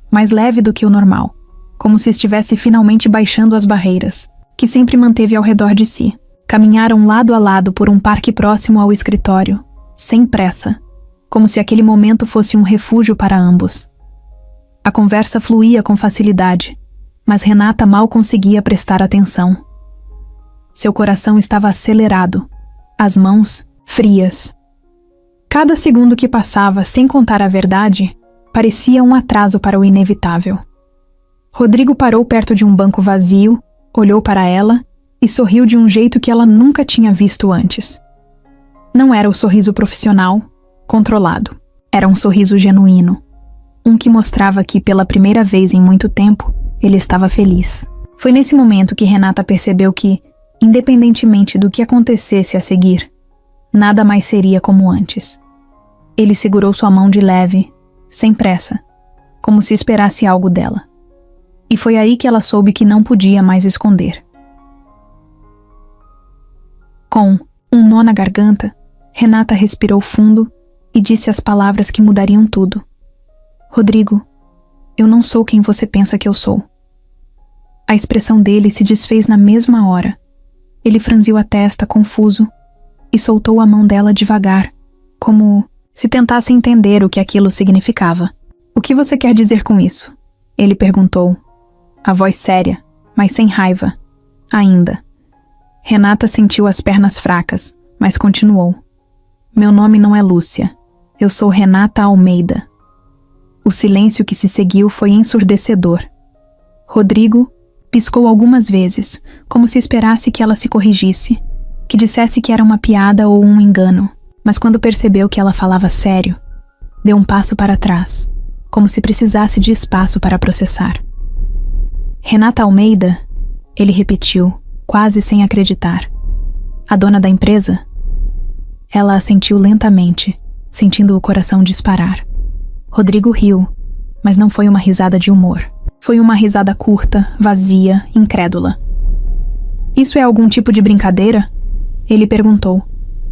mais leve do que o normal, como se estivesse finalmente baixando as barreiras, que sempre manteve ao redor de si. Caminharam lado a lado por um parque próximo ao escritório, sem pressa, como se aquele momento fosse um refúgio para ambos. A conversa fluía com facilidade, mas Renata mal conseguia prestar atenção. Seu coração estava acelerado, as mãos frias. Cada segundo que passava sem contar a verdade parecia um atraso para o inevitável. Rodrigo parou perto de um banco vazio, olhou para ela e sorriu de um jeito que ela nunca tinha visto antes. Não era o sorriso profissional, controlado. Era um sorriso genuíno. Um que mostrava que, pela primeira vez em muito tempo, ele estava feliz. Foi nesse momento que Renata percebeu que, independentemente do que acontecesse a seguir, nada mais seria como antes. Ele segurou sua mão de leve, sem pressa, como se esperasse algo dela. E foi aí que ela soube que não podia mais esconder. Com um nó na garganta, Renata respirou fundo e disse as palavras que mudariam tudo. Rodrigo, eu não sou quem você pensa que eu sou. A expressão dele se desfez na mesma hora. Ele franziu a testa, confuso, e soltou a mão dela devagar, como se tentasse entender o que aquilo significava. O que você quer dizer com isso? Ele perguntou, a voz séria, mas sem raiva, ainda. Renata sentiu as pernas fracas, mas continuou. Meu nome não é Lúcia. Eu sou Renata Almeida. O silêncio que se seguiu foi ensurdecedor. Rodrigo piscou algumas vezes, como se esperasse que ela se corrigisse, que dissesse que era uma piada ou um engano, mas quando percebeu que ela falava sério, deu um passo para trás, como se precisasse de espaço para processar. Renata Almeida? Ele repetiu, quase sem acreditar. A dona da empresa? Ela assentiu lentamente, sentindo o coração disparar. Rodrigo riu, mas não foi uma risada de humor. Foi uma risada curta, vazia, incrédula. Isso é algum tipo de brincadeira? Ele perguntou,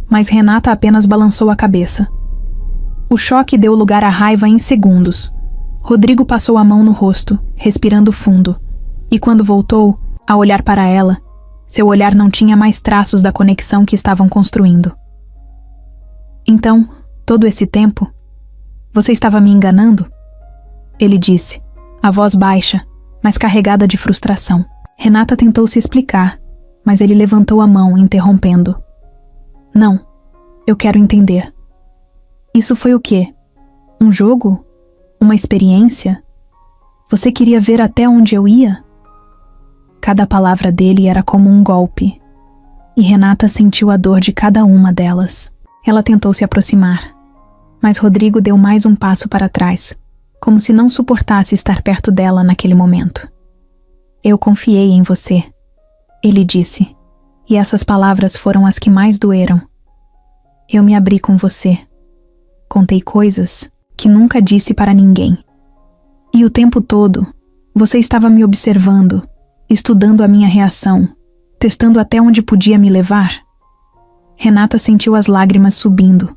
mas Renata apenas balançou a cabeça. O choque deu lugar à raiva em segundos. Rodrigo passou a mão no rosto, respirando fundo, e quando voltou, a olhar para ela, seu olhar não tinha mais traços da conexão que estavam construindo. Então, todo esse tempo, você estava me enganando? Ele disse, a voz baixa, mas carregada de frustração. Renata tentou se explicar, mas ele levantou a mão, interrompendo. Não, eu quero entender. Isso foi o quê? Um jogo? Uma experiência? Você queria ver até onde eu ia? Cada palavra dele era como um golpe, e Renata sentiu a dor de cada uma delas. Ela tentou se aproximar, mas Rodrigo deu mais um passo para trás, como se não suportasse estar perto dela naquele momento. Eu confiei em você, ele disse, e essas palavras foram as que mais doeram. Eu me abri com você. Contei coisas que nunca disse para ninguém. E o tempo todo, você estava me observando, estudando a minha reação, testando até onde podia me levar. Renata sentiu as lágrimas subindo,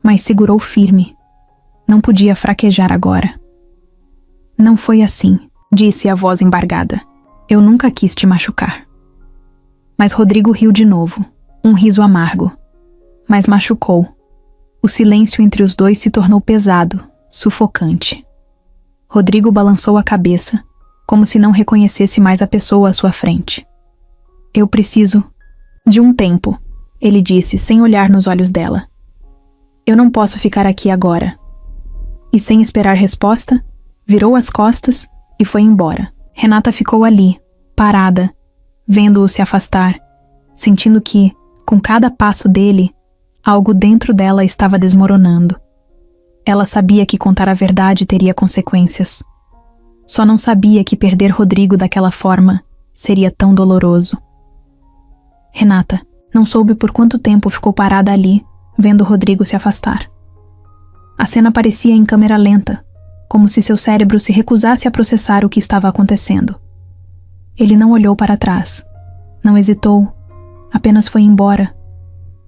mas segurou firme. Não podia fraquejar agora. Não foi assim, disse a voz embargada. Eu nunca quis te machucar. Mas Rodrigo riu de novo, um riso amargo. Mas machucou. O silêncio entre os dois se tornou pesado, sufocante. Rodrigo balançou a cabeça, como se não reconhecesse mais a pessoa à sua frente. Eu preciso de um tempo, ele disse, sem olhar nos olhos dela. Eu não posso ficar aqui agora. E sem esperar resposta, virou as costas e foi embora. Renata ficou ali, parada, vendo-o se afastar, sentindo que, com cada passo dele, algo dentro dela estava desmoronando. Ela sabia que contar a verdade teria consequências. Só não sabia que perder Rodrigo daquela forma seria tão doloroso. Renata não soube por quanto tempo ficou parada ali, vendo Rodrigo se afastar. A cena parecia em câmera lenta, como se seu cérebro se recusasse a processar o que estava acontecendo. Ele não olhou para trás, não hesitou, apenas foi embora,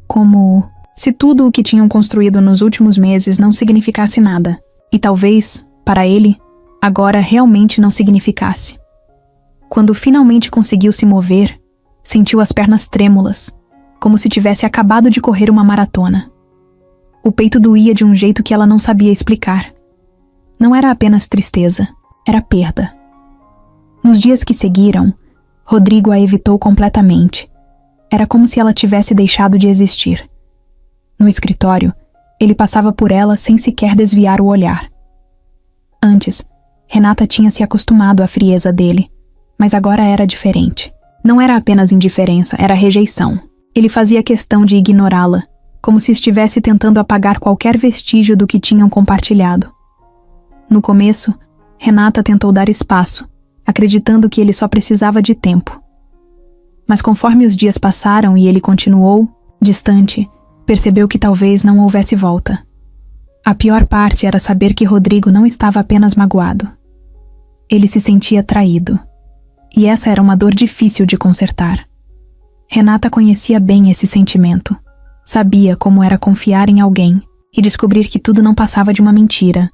como se tudo o que tinham construído nos últimos meses não significasse nada, e talvez, para ele, agora realmente não significasse. Quando finalmente conseguiu se mover, sentiu as pernas trêmulas, como se tivesse acabado de correr uma maratona. O peito doía de um jeito que ela não sabia explicar. Não era apenas tristeza, era perda. Nos dias que seguiram, Rodrigo a evitou completamente. Era como se ela tivesse deixado de existir. No escritório, ele passava por ela sem sequer desviar o olhar. Antes, Renata tinha se acostumado à frieza dele, mas agora era diferente. Não era apenas indiferença, era rejeição. Ele fazia questão de ignorá-la, como se estivesse tentando apagar qualquer vestígio do que tinham compartilhado. No começo, Renata tentou dar espaço, acreditando que ele só precisava de tempo. Mas conforme os dias passaram e ele continuou, distante, percebeu que talvez não houvesse volta. A pior parte era saber que Rodrigo não estava apenas magoado. Ele se sentia traído. E essa era uma dor difícil de consertar. Renata conhecia bem esse sentimento. Sabia como era confiar em alguém e descobrir que tudo não passava de uma mentira.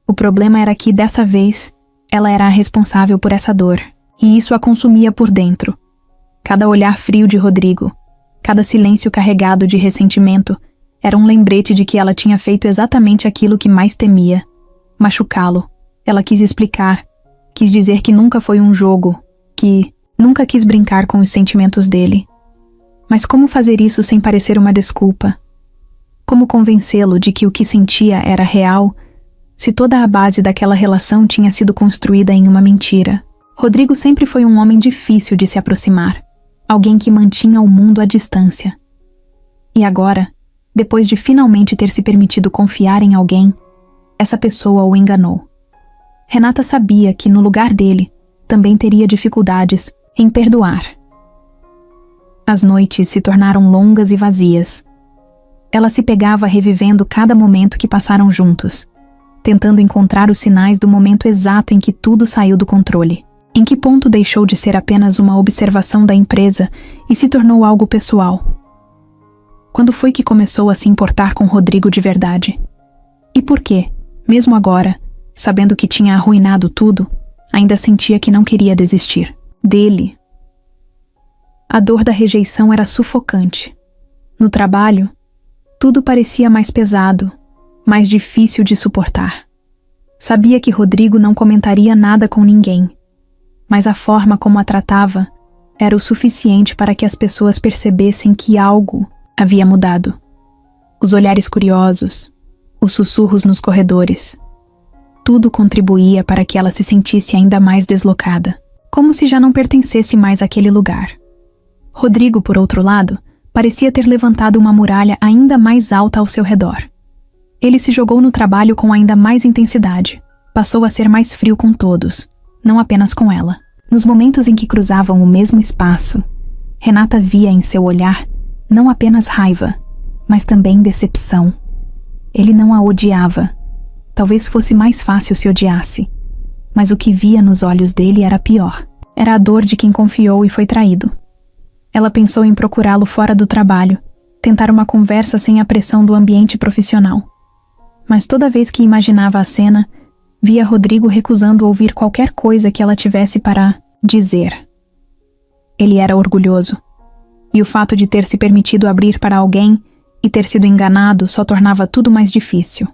O problema era que, dessa vez, ela era a responsável por essa dor, e isso a consumia por dentro. Cada olhar frio de Rodrigo, cada silêncio carregado de ressentimento, era um lembrete de que ela tinha feito exatamente aquilo que mais temia: machucá-lo. Ela quis explicar, quis dizer que nunca foi um jogo, que nunca quis brincar com os sentimentos dele. Mas como fazer isso sem parecer uma desculpa? Como convencê-lo de que o que sentia era real, se toda a base daquela relação tinha sido construída em uma mentira? Rodrigo sempre foi um homem difícil de se aproximar, alguém que mantinha o mundo à distância. E agora, depois de finalmente ter se permitido confiar em alguém, essa pessoa o enganou. Renata sabia que, no lugar dele, também teria dificuldades em perdoar. As noites se tornaram longas e vazias. Ela se pegava revivendo cada momento que passaram juntos, tentando encontrar os sinais do momento exato em que tudo saiu do controle. Em que ponto deixou de ser apenas uma observação da empresa e se tornou algo pessoal? Quando foi que começou a se importar com Rodrigo de verdade? E por quê, mesmo agora, sabendo que tinha arruinado tudo, ainda sentia que não queria desistir dele? A dor da rejeição era sufocante. No trabalho, tudo parecia mais pesado, mais difícil de suportar. Sabia que Rodrigo não comentaria nada com ninguém, mas a forma como a tratava era o suficiente para que as pessoas percebessem que algo havia mudado. Os olhares curiosos, os sussurros nos corredores, tudo contribuía para que ela se sentisse ainda mais deslocada, como se já não pertencesse mais àquele lugar. Rodrigo, por outro lado, parecia ter levantado uma muralha ainda mais alta ao seu redor. Ele se jogou no trabalho com ainda mais intensidade. Passou a ser mais frio com todos, não apenas com ela. Nos momentos em que cruzavam o mesmo espaço, Renata via em seu olhar não apenas raiva, mas também decepção. Ele não a odiava. Talvez fosse mais fácil se odiasse, mas o que via nos olhos dele era pior. Era a dor de quem confiou e foi traído. Ela pensou em procurá-lo fora do trabalho, tentar uma conversa sem a pressão do ambiente profissional. Mas toda vez que imaginava a cena, via Rodrigo recusando ouvir qualquer coisa que ela tivesse para dizer. Ele era orgulhoso, e o fato de ter se permitido abrir para alguém e ter sido enganado só tornava tudo mais difícil.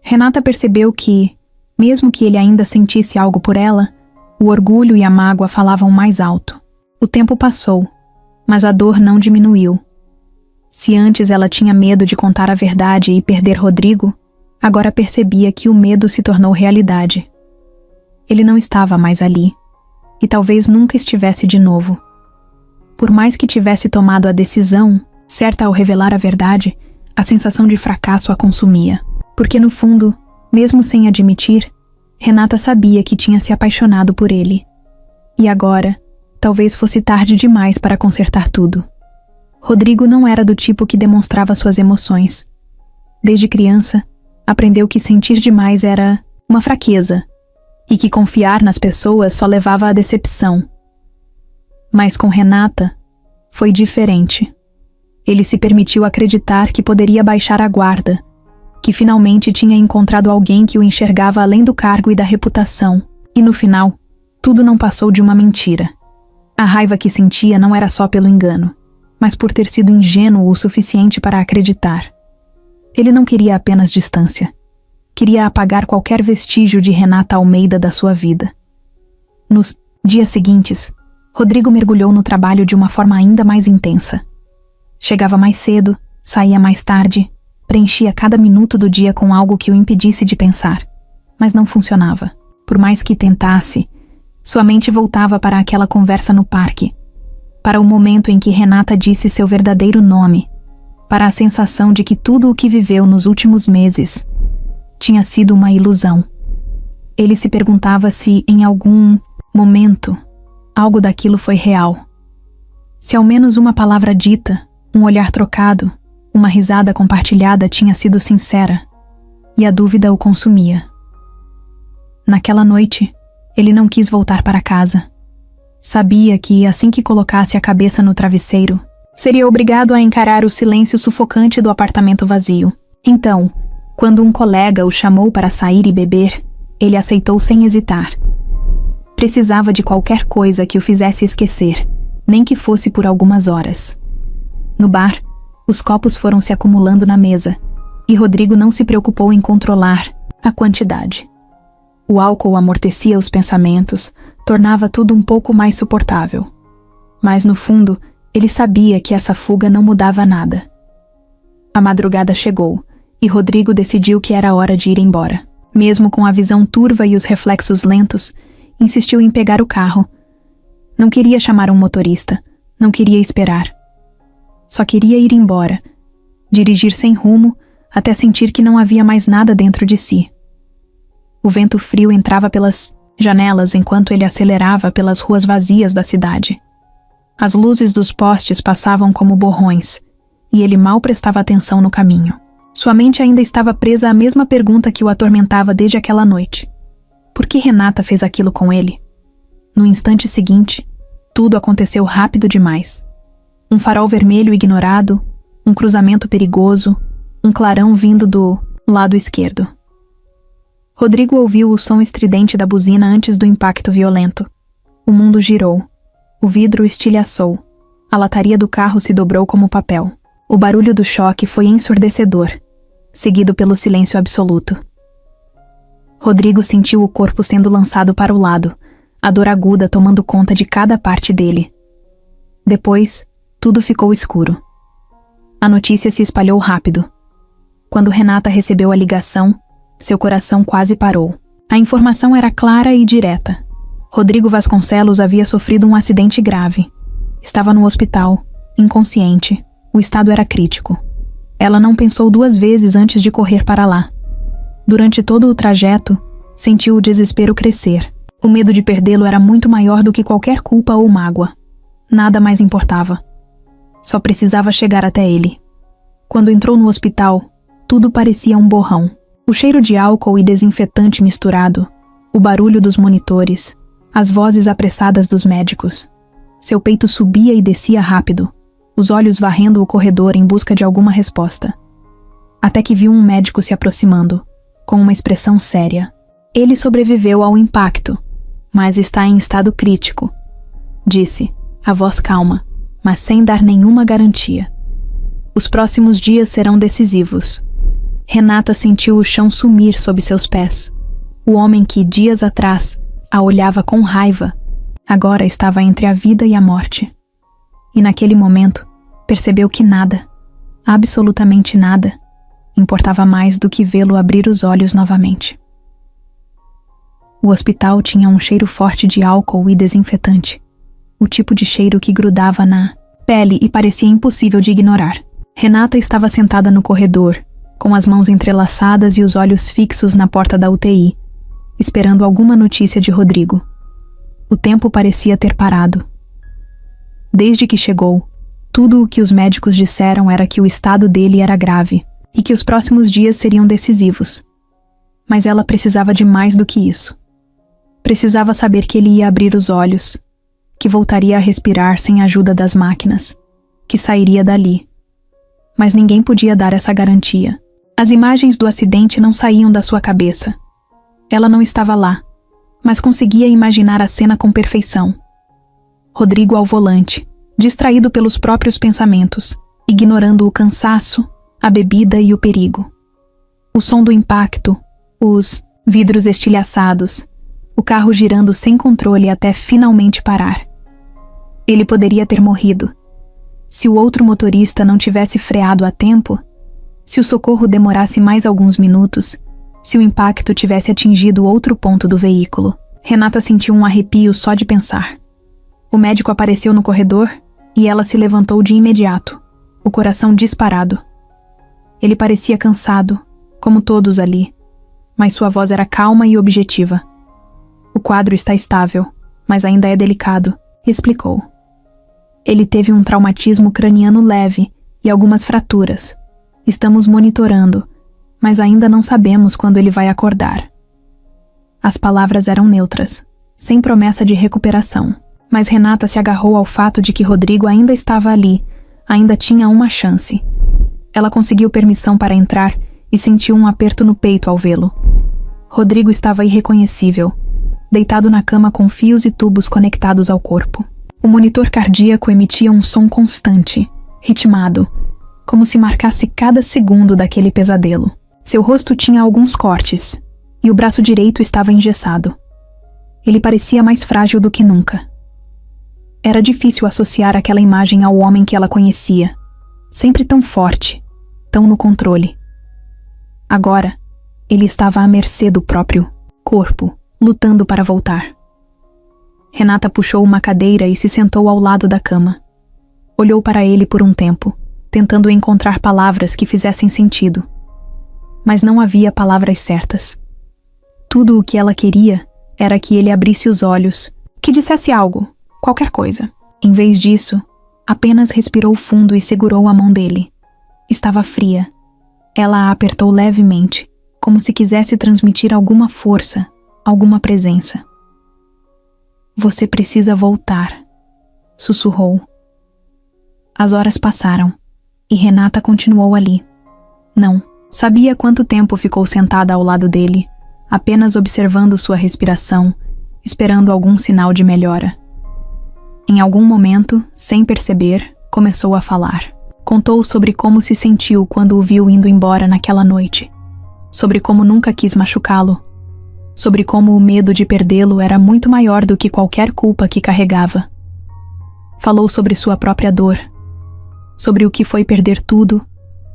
Renata percebeu que, mesmo que ele ainda sentisse algo por ela, o orgulho e a mágoa falavam mais alto. O tempo passou, mas a dor não diminuiu. Se antes ela tinha medo de contar a verdade e perder Rodrigo, agora percebia que o medo se tornou realidade. Ele não estava mais ali, e talvez nunca estivesse de novo. Por mais que tivesse tomado a decisão, certa ao revelar a verdade, a sensação de fracasso a consumia. Porque no fundo, mesmo sem admitir, Renata sabia que tinha se apaixonado por ele. E agora, talvez fosse tarde demais para consertar tudo. Rodrigo não era do tipo que demonstrava suas emoções. Desde criança, aprendeu que sentir demais era uma fraqueza e que confiar nas pessoas só levava à decepção. Mas com Renata, foi diferente. Ele se permitiu acreditar que poderia baixar a guarda, que finalmente tinha encontrado alguém que o enxergava além do cargo e da reputação. E no final, tudo não passou de uma mentira. A raiva que sentia não era só pelo engano. mas por ter sido ingênuo o suficiente para acreditar. Ele não queria apenas distância. Queria apagar qualquer vestígio de Renata Almeida da sua vida. Nos dias seguintes, Rodrigo mergulhou no trabalho de uma forma ainda mais intensa. Chegava mais cedo, saía mais tarde, preenchia cada minuto do dia com algo que o impedisse de pensar. Mas não funcionava. Por mais que tentasse, sua mente voltava para aquela conversa no parque, para o momento em que Renata disse seu verdadeiro nome, para a sensação de que tudo o que viveu nos últimos meses tinha sido uma ilusão. Ele se perguntava se, em algum momento, algo daquilo foi real. Se ao menos uma palavra dita, um olhar trocado, uma risada compartilhada tinha sido sincera, e a dúvida o consumia. Naquela noite, ele não quis voltar para casa. Sabia que, assim que colocasse a cabeça no travesseiro, seria obrigado a encarar o silêncio sufocante do apartamento vazio. Então, quando um colega o chamou para sair e beber, ele aceitou sem hesitar. Precisava de qualquer coisa que o fizesse esquecer, nem que fosse por algumas horas. No bar, os copos foram se acumulando na mesa, e Rodrigo não se preocupou em controlar a quantidade. O álcool amortecia os pensamentos, tornava tudo um pouco mais suportável. Mas no fundo, ele sabia que essa fuga não mudava nada. A madrugada chegou, e Rodrigo decidiu que era hora de ir embora. Mesmo com a visão turva e os reflexos lentos, insistiu em pegar o carro. Não queria chamar um motorista, não queria esperar. Só queria ir embora, dirigir sem rumo, até sentir que não havia mais nada dentro de si. O vento frio entrava pelas janelas enquanto ele acelerava pelas ruas vazias da cidade. As luzes dos postes passavam como borrões, e ele mal prestava atenção no caminho. Sua mente ainda estava presa à mesma pergunta que o atormentava desde aquela noite. Por que Renata fez aquilo com ele? No instante seguinte, tudo aconteceu rápido demais. Um farol vermelho ignorado, um cruzamento perigoso, um clarão vindo do lado esquerdo. Rodrigo ouviu o som estridente da buzina antes do impacto violento. O mundo girou. O vidro estilhaçou. A lataria do carro se dobrou como papel. O barulho do choque foi ensurdecedor, seguido pelo silêncio absoluto. Rodrigo sentiu o corpo sendo lançado para o lado, a dor aguda tomando conta de cada parte dele. Depois, tudo ficou escuro. A notícia se espalhou rápido. Quando Renata recebeu a ligação, seu coração quase parou. A informação era clara e direta. Rodrigo Vasconcelos havia sofrido um acidente grave. Estava no hospital, inconsciente. O estado era crítico. Ela não pensou duas vezes antes de correr para lá. Durante todo o trajeto, sentiu o desespero crescer. O medo de perdê-lo era muito maior do que qualquer culpa ou mágoa. Nada mais importava. Só precisava chegar até ele. Quando entrou no hospital, tudo parecia um borrão. O cheiro de álcool e desinfetante misturado, o barulho dos monitores, as vozes apressadas dos médicos. Seu peito subia e descia rápido, os olhos varrendo o corredor em busca de alguma resposta. Até que viu um médico se aproximando, com uma expressão séria. Ele sobreviveu ao impacto, mas está em estado crítico, disse, a voz calma, mas sem dar nenhuma garantia. Os próximos dias serão decisivos. Renata sentiu o chão sumir sob seus pés. O homem que, dias atrás, a olhava com raiva, agora estava entre a vida e a morte. E naquele momento, percebeu que nada, absolutamente nada, importava mais do que vê-lo abrir os olhos novamente. O hospital tinha um cheiro forte de álcool e desinfetante, o tipo de cheiro que grudava na pele e parecia impossível de ignorar. Renata estava sentada no corredor, com as mãos entrelaçadas e os olhos fixos na porta da UTI, esperando alguma notícia de Rodrigo. O tempo parecia ter parado. Desde que chegou, tudo o que os médicos disseram era que o estado dele era grave e que os próximos dias seriam decisivos. Mas ela precisava de mais do que isso. Precisava saber que ele ia abrir os olhos, que voltaria a respirar sem a ajuda das máquinas, que sairia dali. Mas ninguém podia dar essa garantia. As imagens do acidente não saíam da sua cabeça. Ela não estava lá, mas conseguia imaginar a cena com perfeição. Rodrigo ao volante, distraído pelos próprios pensamentos, ignorando o cansaço, a bebida e o perigo. O som do impacto, os vidros estilhaçados, o carro girando sem controle até finalmente parar. Ele poderia ter morrido. Se o outro motorista não tivesse freado a tempo, se o socorro demorasse mais alguns minutos, se o impacto tivesse atingido outro ponto do veículo. Renata sentiu um arrepio só de pensar. O médico apareceu no corredor e ela se levantou de imediato, o coração disparado. Ele parecia cansado, como todos ali, mas sua voz era calma e objetiva. O quadro está estável, mas ainda é delicado, explicou. Ele teve um traumatismo craniano leve e algumas fraturas. Estamos monitorando, mas ainda não sabemos quando ele vai acordar. As palavras eram neutras, sem promessa de recuperação, mas Renata se agarrou ao fato de que Rodrigo ainda estava ali, ainda tinha uma chance. Ela conseguiu permissão para entrar e sentiu um aperto no peito ao vê-lo. Rodrigo estava irreconhecível, deitado na cama com fios e tubos conectados ao corpo. O monitor cardíaco emitia um som constante, ritmado, como se marcasse cada segundo daquele pesadelo. Seu rosto tinha alguns cortes, e o braço direito estava engessado. Ele parecia mais frágil do que nunca. Era difícil associar aquela imagem ao homem que ela conhecia, sempre tão forte, tão no controle. Agora, ele estava à mercê do próprio corpo, lutando para voltar. Renata puxou uma cadeira e se sentou ao lado da cama. Olhou para ele por um tempo, tentando encontrar palavras que fizessem sentido. Mas não havia palavras certas. Tudo o que ela queria era que ele abrisse os olhos, que dissesse algo, qualquer coisa. Em vez disso, apenas respirou fundo e segurou a mão dele. Estava fria. Ela a apertou levemente, como se quisesse transmitir alguma força, alguma presença. Você precisa voltar, sussurrou. As horas passaram, e Renata continuou ali. Não sabia quanto tempo ficou sentada ao lado dele, apenas observando sua respiração, esperando algum sinal de melhora. Em algum momento, sem perceber, começou a falar. Contou sobre como se sentiu quando o viu indo embora naquela noite, sobre como nunca quis machucá-lo, sobre como o medo de perdê-lo era muito maior do que qualquer culpa que carregava. Falou sobre sua própria dor, sobre o que foi perder tudo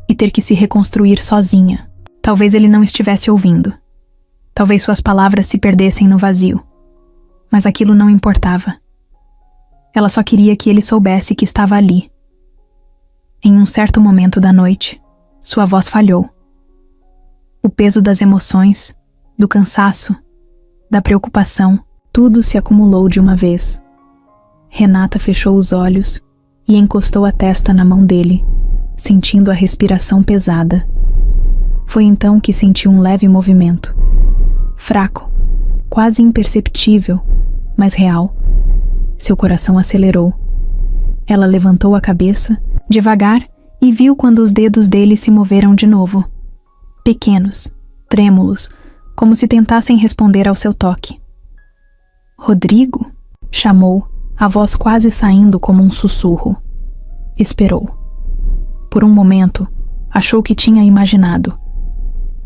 e ter que se reconstruir sozinha. Talvez ele não estivesse ouvindo. Talvez suas palavras se perdessem no vazio. Mas aquilo não importava. Ela só queria que ele soubesse que estava ali. Em um certo momento da noite, sua voz falhou. O peso das emoções, do cansaço, da preocupação, tudo se acumulou de uma vez. Renata fechou os olhos e encostou a testa na mão dele, sentindo a respiração pesada. Foi então que sentiu um leve movimento. Fraco, quase imperceptível, mas real. Seu coração acelerou. Ela levantou a cabeça, devagar, e viu quando os dedos dele se moveram de novo. Pequenos, trêmulos, como se tentassem responder ao seu toque. Rodrigo? Chamou, a voz quase saindo como um sussurro. Esperou. Por um momento, achou que tinha imaginado.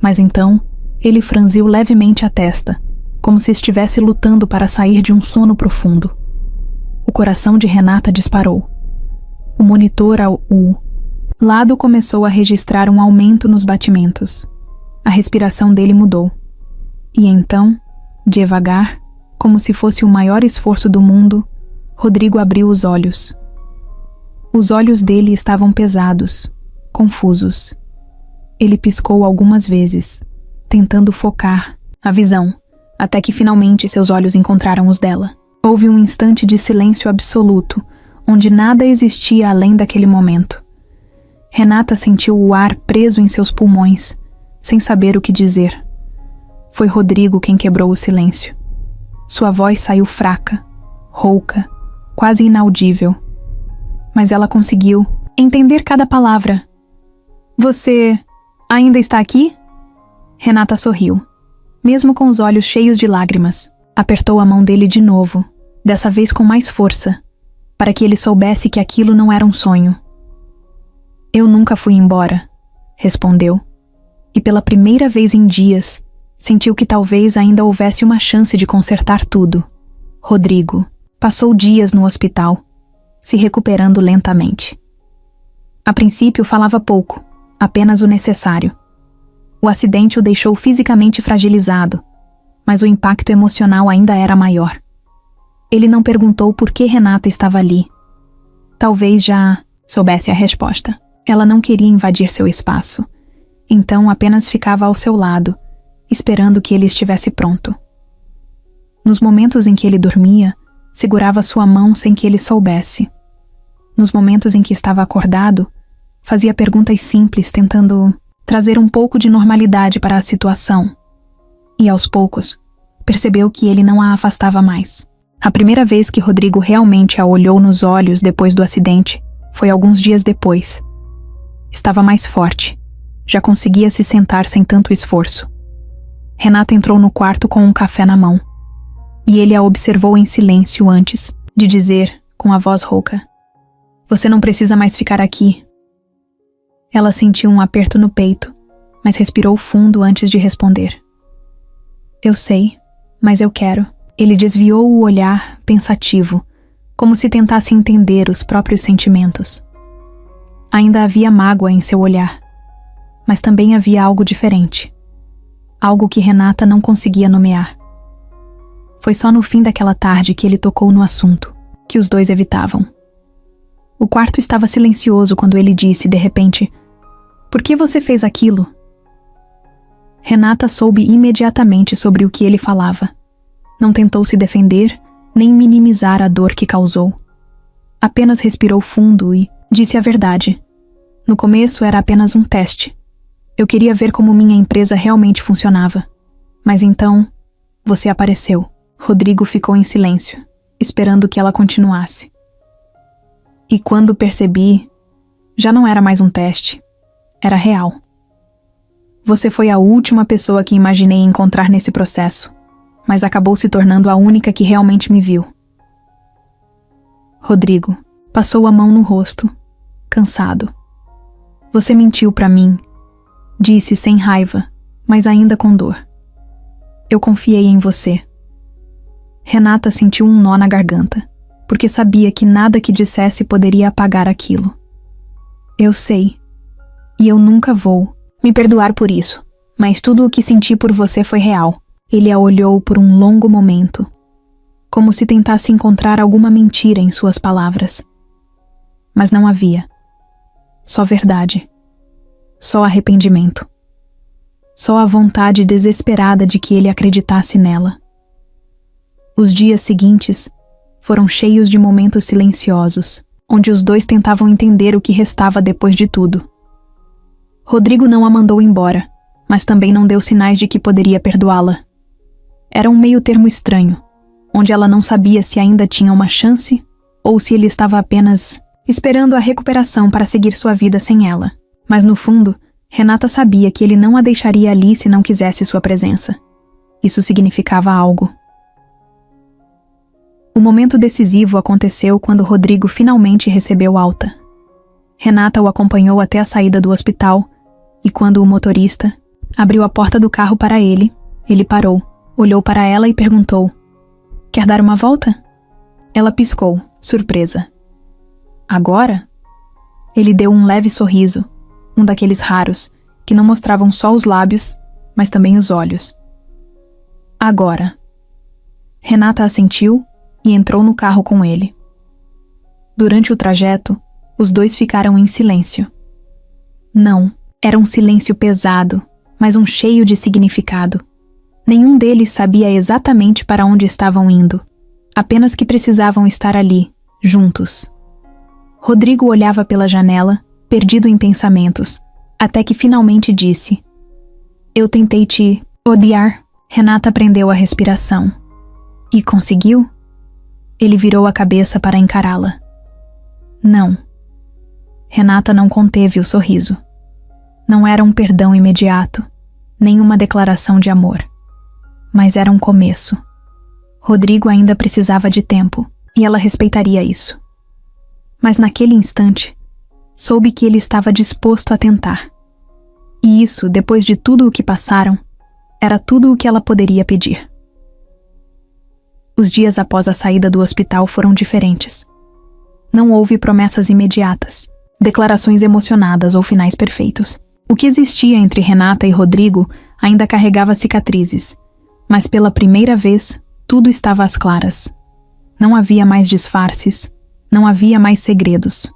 Mas então, ele franziu levemente a testa, como se estivesse lutando para sair de um sono profundo. O coração de Renata disparou. O monitor ao lado começou a registrar um aumento nos batimentos. A respiração dele mudou. E então, devagar, como se fosse o maior esforço do mundo, Rodrigo abriu os olhos. Os olhos dele estavam pesados, confusos. Ele piscou algumas vezes, tentando focar a visão, até que finalmente seus olhos encontraram os dela. Houve um instante de silêncio absoluto, onde nada existia além daquele momento. Renata sentiu o ar preso em seus pulmões, sem saber o que dizer. Foi Rodrigo quem quebrou o silêncio. Sua voz saiu fraca, rouca, quase inaudível. Mas ela conseguiu entender cada palavra. Você ainda está aqui? Renata sorriu, mesmo com os olhos cheios de lágrimas. Apertou a mão dele de novo, dessa vez com mais força. para que ele soubesse que aquilo não era um sonho. Eu nunca fui embora, respondeu, e pela primeira vez em dias, sentiu que talvez ainda houvesse uma chance de consertar tudo. Rodrigo passou dias no hospital, se recuperando lentamente. A princípio falava pouco, apenas o necessário. O acidente o deixou fisicamente fragilizado, mas o impacto emocional ainda era maior. Ele não perguntou por que Renata estava ali. Talvez já soubesse a resposta. Ela não queria invadir seu espaço, então apenas ficava ao seu lado, esperando que ele estivesse pronto. Nos momentos em que ele dormia, segurava sua mão sem que ele soubesse. Nos momentos em que estava acordado, fazia perguntas simples tentando trazer um pouco de normalidade para a situação. E aos poucos, percebeu que ele não a afastava mais. A primeira vez que Rodrigo realmente a olhou nos olhos depois do acidente foi alguns dias depois. Estava mais forte, já conseguia se sentar sem tanto esforço. Renata entrou no quarto com um café na mão, e ele a observou em silêncio antes de dizer, com a voz rouca: "Você não precisa mais ficar aqui." Ela sentiu um aperto no peito, mas respirou fundo antes de responder. "Eu sei, mas eu quero." Ele desviou o olhar, pensativo, como se tentasse entender os próprios sentimentos. Ainda havia mágoa em seu olhar, mas também havia algo diferente. Algo que Renata não conseguia nomear. Foi só no fim daquela tarde que ele tocou no assunto, que os dois evitavam. O quarto estava silencioso quando ele disse, de repente: "Por que você fez aquilo?" Renata soube imediatamente sobre o que ele falava. Não tentou se defender, nem minimizar a dor que causou. Apenas respirou fundo e disse a verdade. No começo era apenas um teste. Eu queria ver como minha empresa realmente funcionava. Mas então, você apareceu. Rodrigo ficou em silêncio, esperando que ela continuasse. E quando percebi, já não era mais um teste. Era real. Você foi a última pessoa que imaginei encontrar nesse processo, mas acabou se tornando a única que realmente me viu. Rodrigo passou a mão no rosto, cansado. Você mentiu pra mim, disse sem raiva, mas ainda com dor. Eu confiei em você. Renata sentiu um nó na garganta, porque sabia que nada que dissesse poderia apagar aquilo. Eu sei, e eu nunca vou me perdoar por isso, mas tudo o que senti por você foi real. Ele a olhou por um longo momento, como se tentasse encontrar alguma mentira em suas palavras. Mas não havia. Só verdade. Só arrependimento. Só a vontade desesperada de que ele acreditasse nela. Os dias seguintes foram cheios de momentos silenciosos, onde os dois tentavam entender o que restava depois de tudo. Rodrigo não a mandou embora, mas também não deu sinais de que poderia perdoá-la. Era um meio-termo estranho, onde ela não sabia se ainda tinha uma chance ou se ele estava apenas esperando a recuperação para seguir sua vida sem ela. Mas no fundo, Renata sabia que ele não a deixaria ali se não quisesse sua presença. Isso significava algo. O momento decisivo aconteceu quando Rodrigo finalmente recebeu alta. Renata o acompanhou até a saída do hospital e quando o motorista abriu a porta do carro para ele, ele parou. Olhou para ela e perguntou: "Quer dar uma volta?" Ela piscou, surpresa. "Agora?" Ele deu um leve sorriso, um daqueles raros, que não mostravam só os lábios, mas também os olhos. "Agora." Renata assentiu e entrou no carro com ele. Durante o trajeto, os dois ficaram em silêncio. Não, era um silêncio pesado, mas um cheio de significado. Nenhum deles sabia exatamente para onde estavam indo, apenas que precisavam estar ali, juntos. Rodrigo olhava pela janela, perdido em pensamentos, até que finalmente disse: "Eu tentei te odiar." Renata prendeu a respiração. "E conseguiu?" Ele virou a cabeça para encará-la. "Não." Renata não conteve o sorriso. Não era um perdão imediato, nem uma declaração de amor. Mas era um começo. Rodrigo ainda precisava de tempo, e ela respeitaria isso. Mas naquele instante, soube que ele estava disposto a tentar. E isso, depois de tudo o que passaram, era tudo o que ela poderia pedir. Os dias após a saída do hospital foram diferentes. Não houve promessas imediatas, declarações emocionadas ou finais perfeitos. O que existia entre Renata e Rodrigo ainda carregava cicatrizes, mas pela primeira vez, tudo estava às claras. Não havia mais disfarces, não havia mais segredos.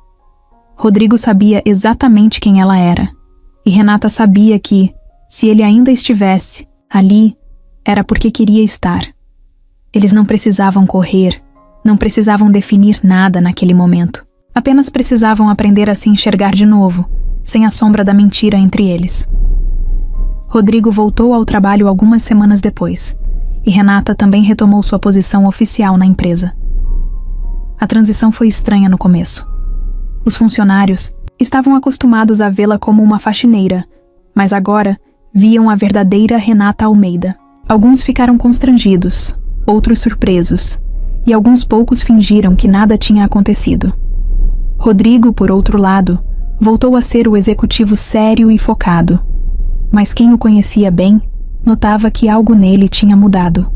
Rodrigo sabia exatamente quem ela era, e Renata sabia que, se ele ainda estivesse ali, era porque queria estar. Eles não precisavam correr, não precisavam definir nada naquele momento. Apenas precisavam aprender a se enxergar de novo, sem a sombra da mentira entre eles. Rodrigo voltou ao trabalho algumas semanas depois, e Renata também retomou sua posição oficial na empresa. A transição foi estranha no começo. Os funcionários estavam acostumados a vê-la como uma faxineira, mas agora viam a verdadeira Renata Almeida. Alguns ficaram constrangidos, outros surpresos, e alguns poucos fingiram que nada tinha acontecido. Rodrigo, por outro lado, voltou a ser o executivo sério e focado, mas quem o conhecia bem notava que algo nele tinha mudado.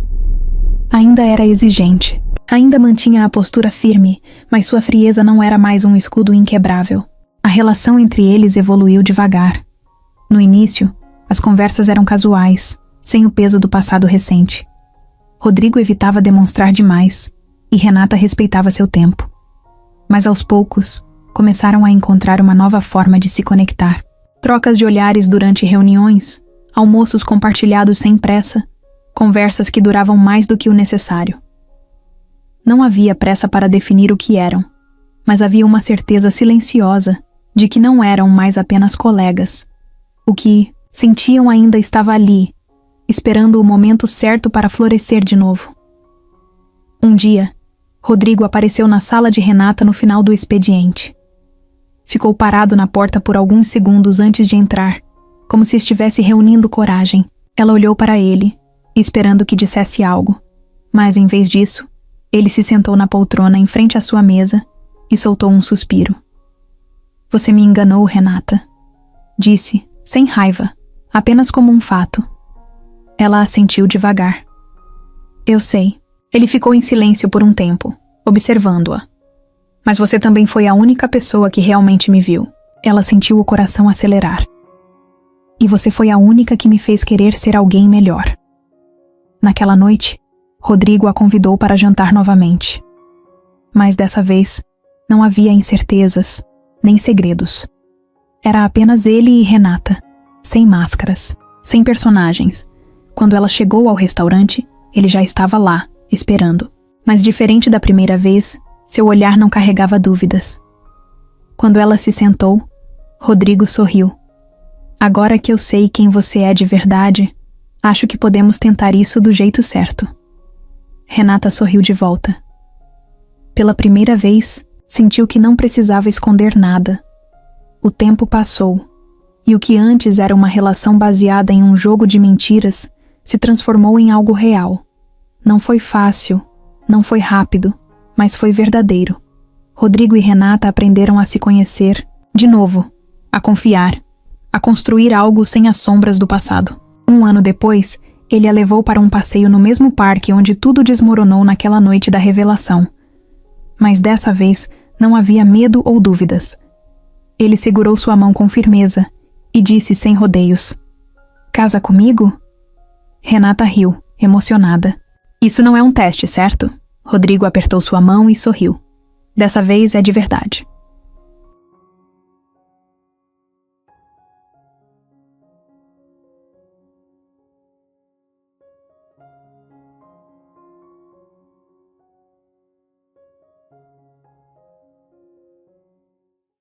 Ainda era exigente, ainda mantinha a postura firme, mas sua frieza não era mais um escudo inquebrável. A relação entre eles evoluiu devagar. No início, as conversas eram casuais, sem o peso do passado recente. Rodrigo evitava demonstrar demais, e Renata respeitava seu tempo. Mas aos poucos, começaram a encontrar uma nova forma de se conectar. Trocas de olhares durante reuniões, almoços compartilhados sem pressa, conversas que duravam mais do que o necessário. Não havia pressa para definir o que eram, mas havia uma certeza silenciosa de que não eram mais apenas colegas. O que sentiam ainda estava ali, esperando o momento certo para florescer de novo. Um dia, Rodrigo apareceu na sala de Renata no final do expediente. Ficou parado na porta por alguns segundos antes de entrar, como se estivesse reunindo coragem. Ela olhou para ele, esperando que dissesse algo, mas em vez disso, ele se sentou na poltrona em frente à sua mesa e soltou um suspiro. "Você me enganou, Renata", disse, sem raiva, apenas como um fato. Ela assentiu devagar. "Eu sei." Ele ficou em silêncio por um tempo, observando-a. "Mas você também foi a única pessoa que realmente me viu." Ela sentiu o coração acelerar. "E você foi a única que me fez querer ser alguém melhor." Naquela noite, Rodrigo a convidou para jantar novamente. Mas dessa vez, não havia incertezas, nem segredos. Era apenas ele e Renata, sem máscaras, sem personagens. Quando ela chegou ao restaurante, ele já estava lá, esperando. Mas diferente da primeira vez, seu olhar não carregava dúvidas. Quando ela se sentou, Rodrigo sorriu. "Agora que eu sei quem você é de verdade, acho que podemos tentar isso do jeito certo." Renata sorriu de volta. Pela primeira vez, sentiu que não precisava esconder nada. O tempo passou, e o que antes era uma relação baseada em um jogo de mentiras se transformou em algo real. Não foi fácil, não foi rápido, mas foi verdadeiro. Rodrigo e Renata aprenderam a se conhecer, de novo, a confiar, a construir algo sem as sombras do passado. Um ano depois, ele a levou para um passeio no mesmo parque onde tudo desmoronou naquela noite da revelação. Mas dessa vez, não havia medo ou dúvidas. Ele segurou sua mão com firmeza e disse sem rodeios: "Casa comigo?" Renata riu, emocionada. "Isso não é um teste, certo?" Rodrigo apertou sua mão e sorriu. "Dessa vez é de verdade."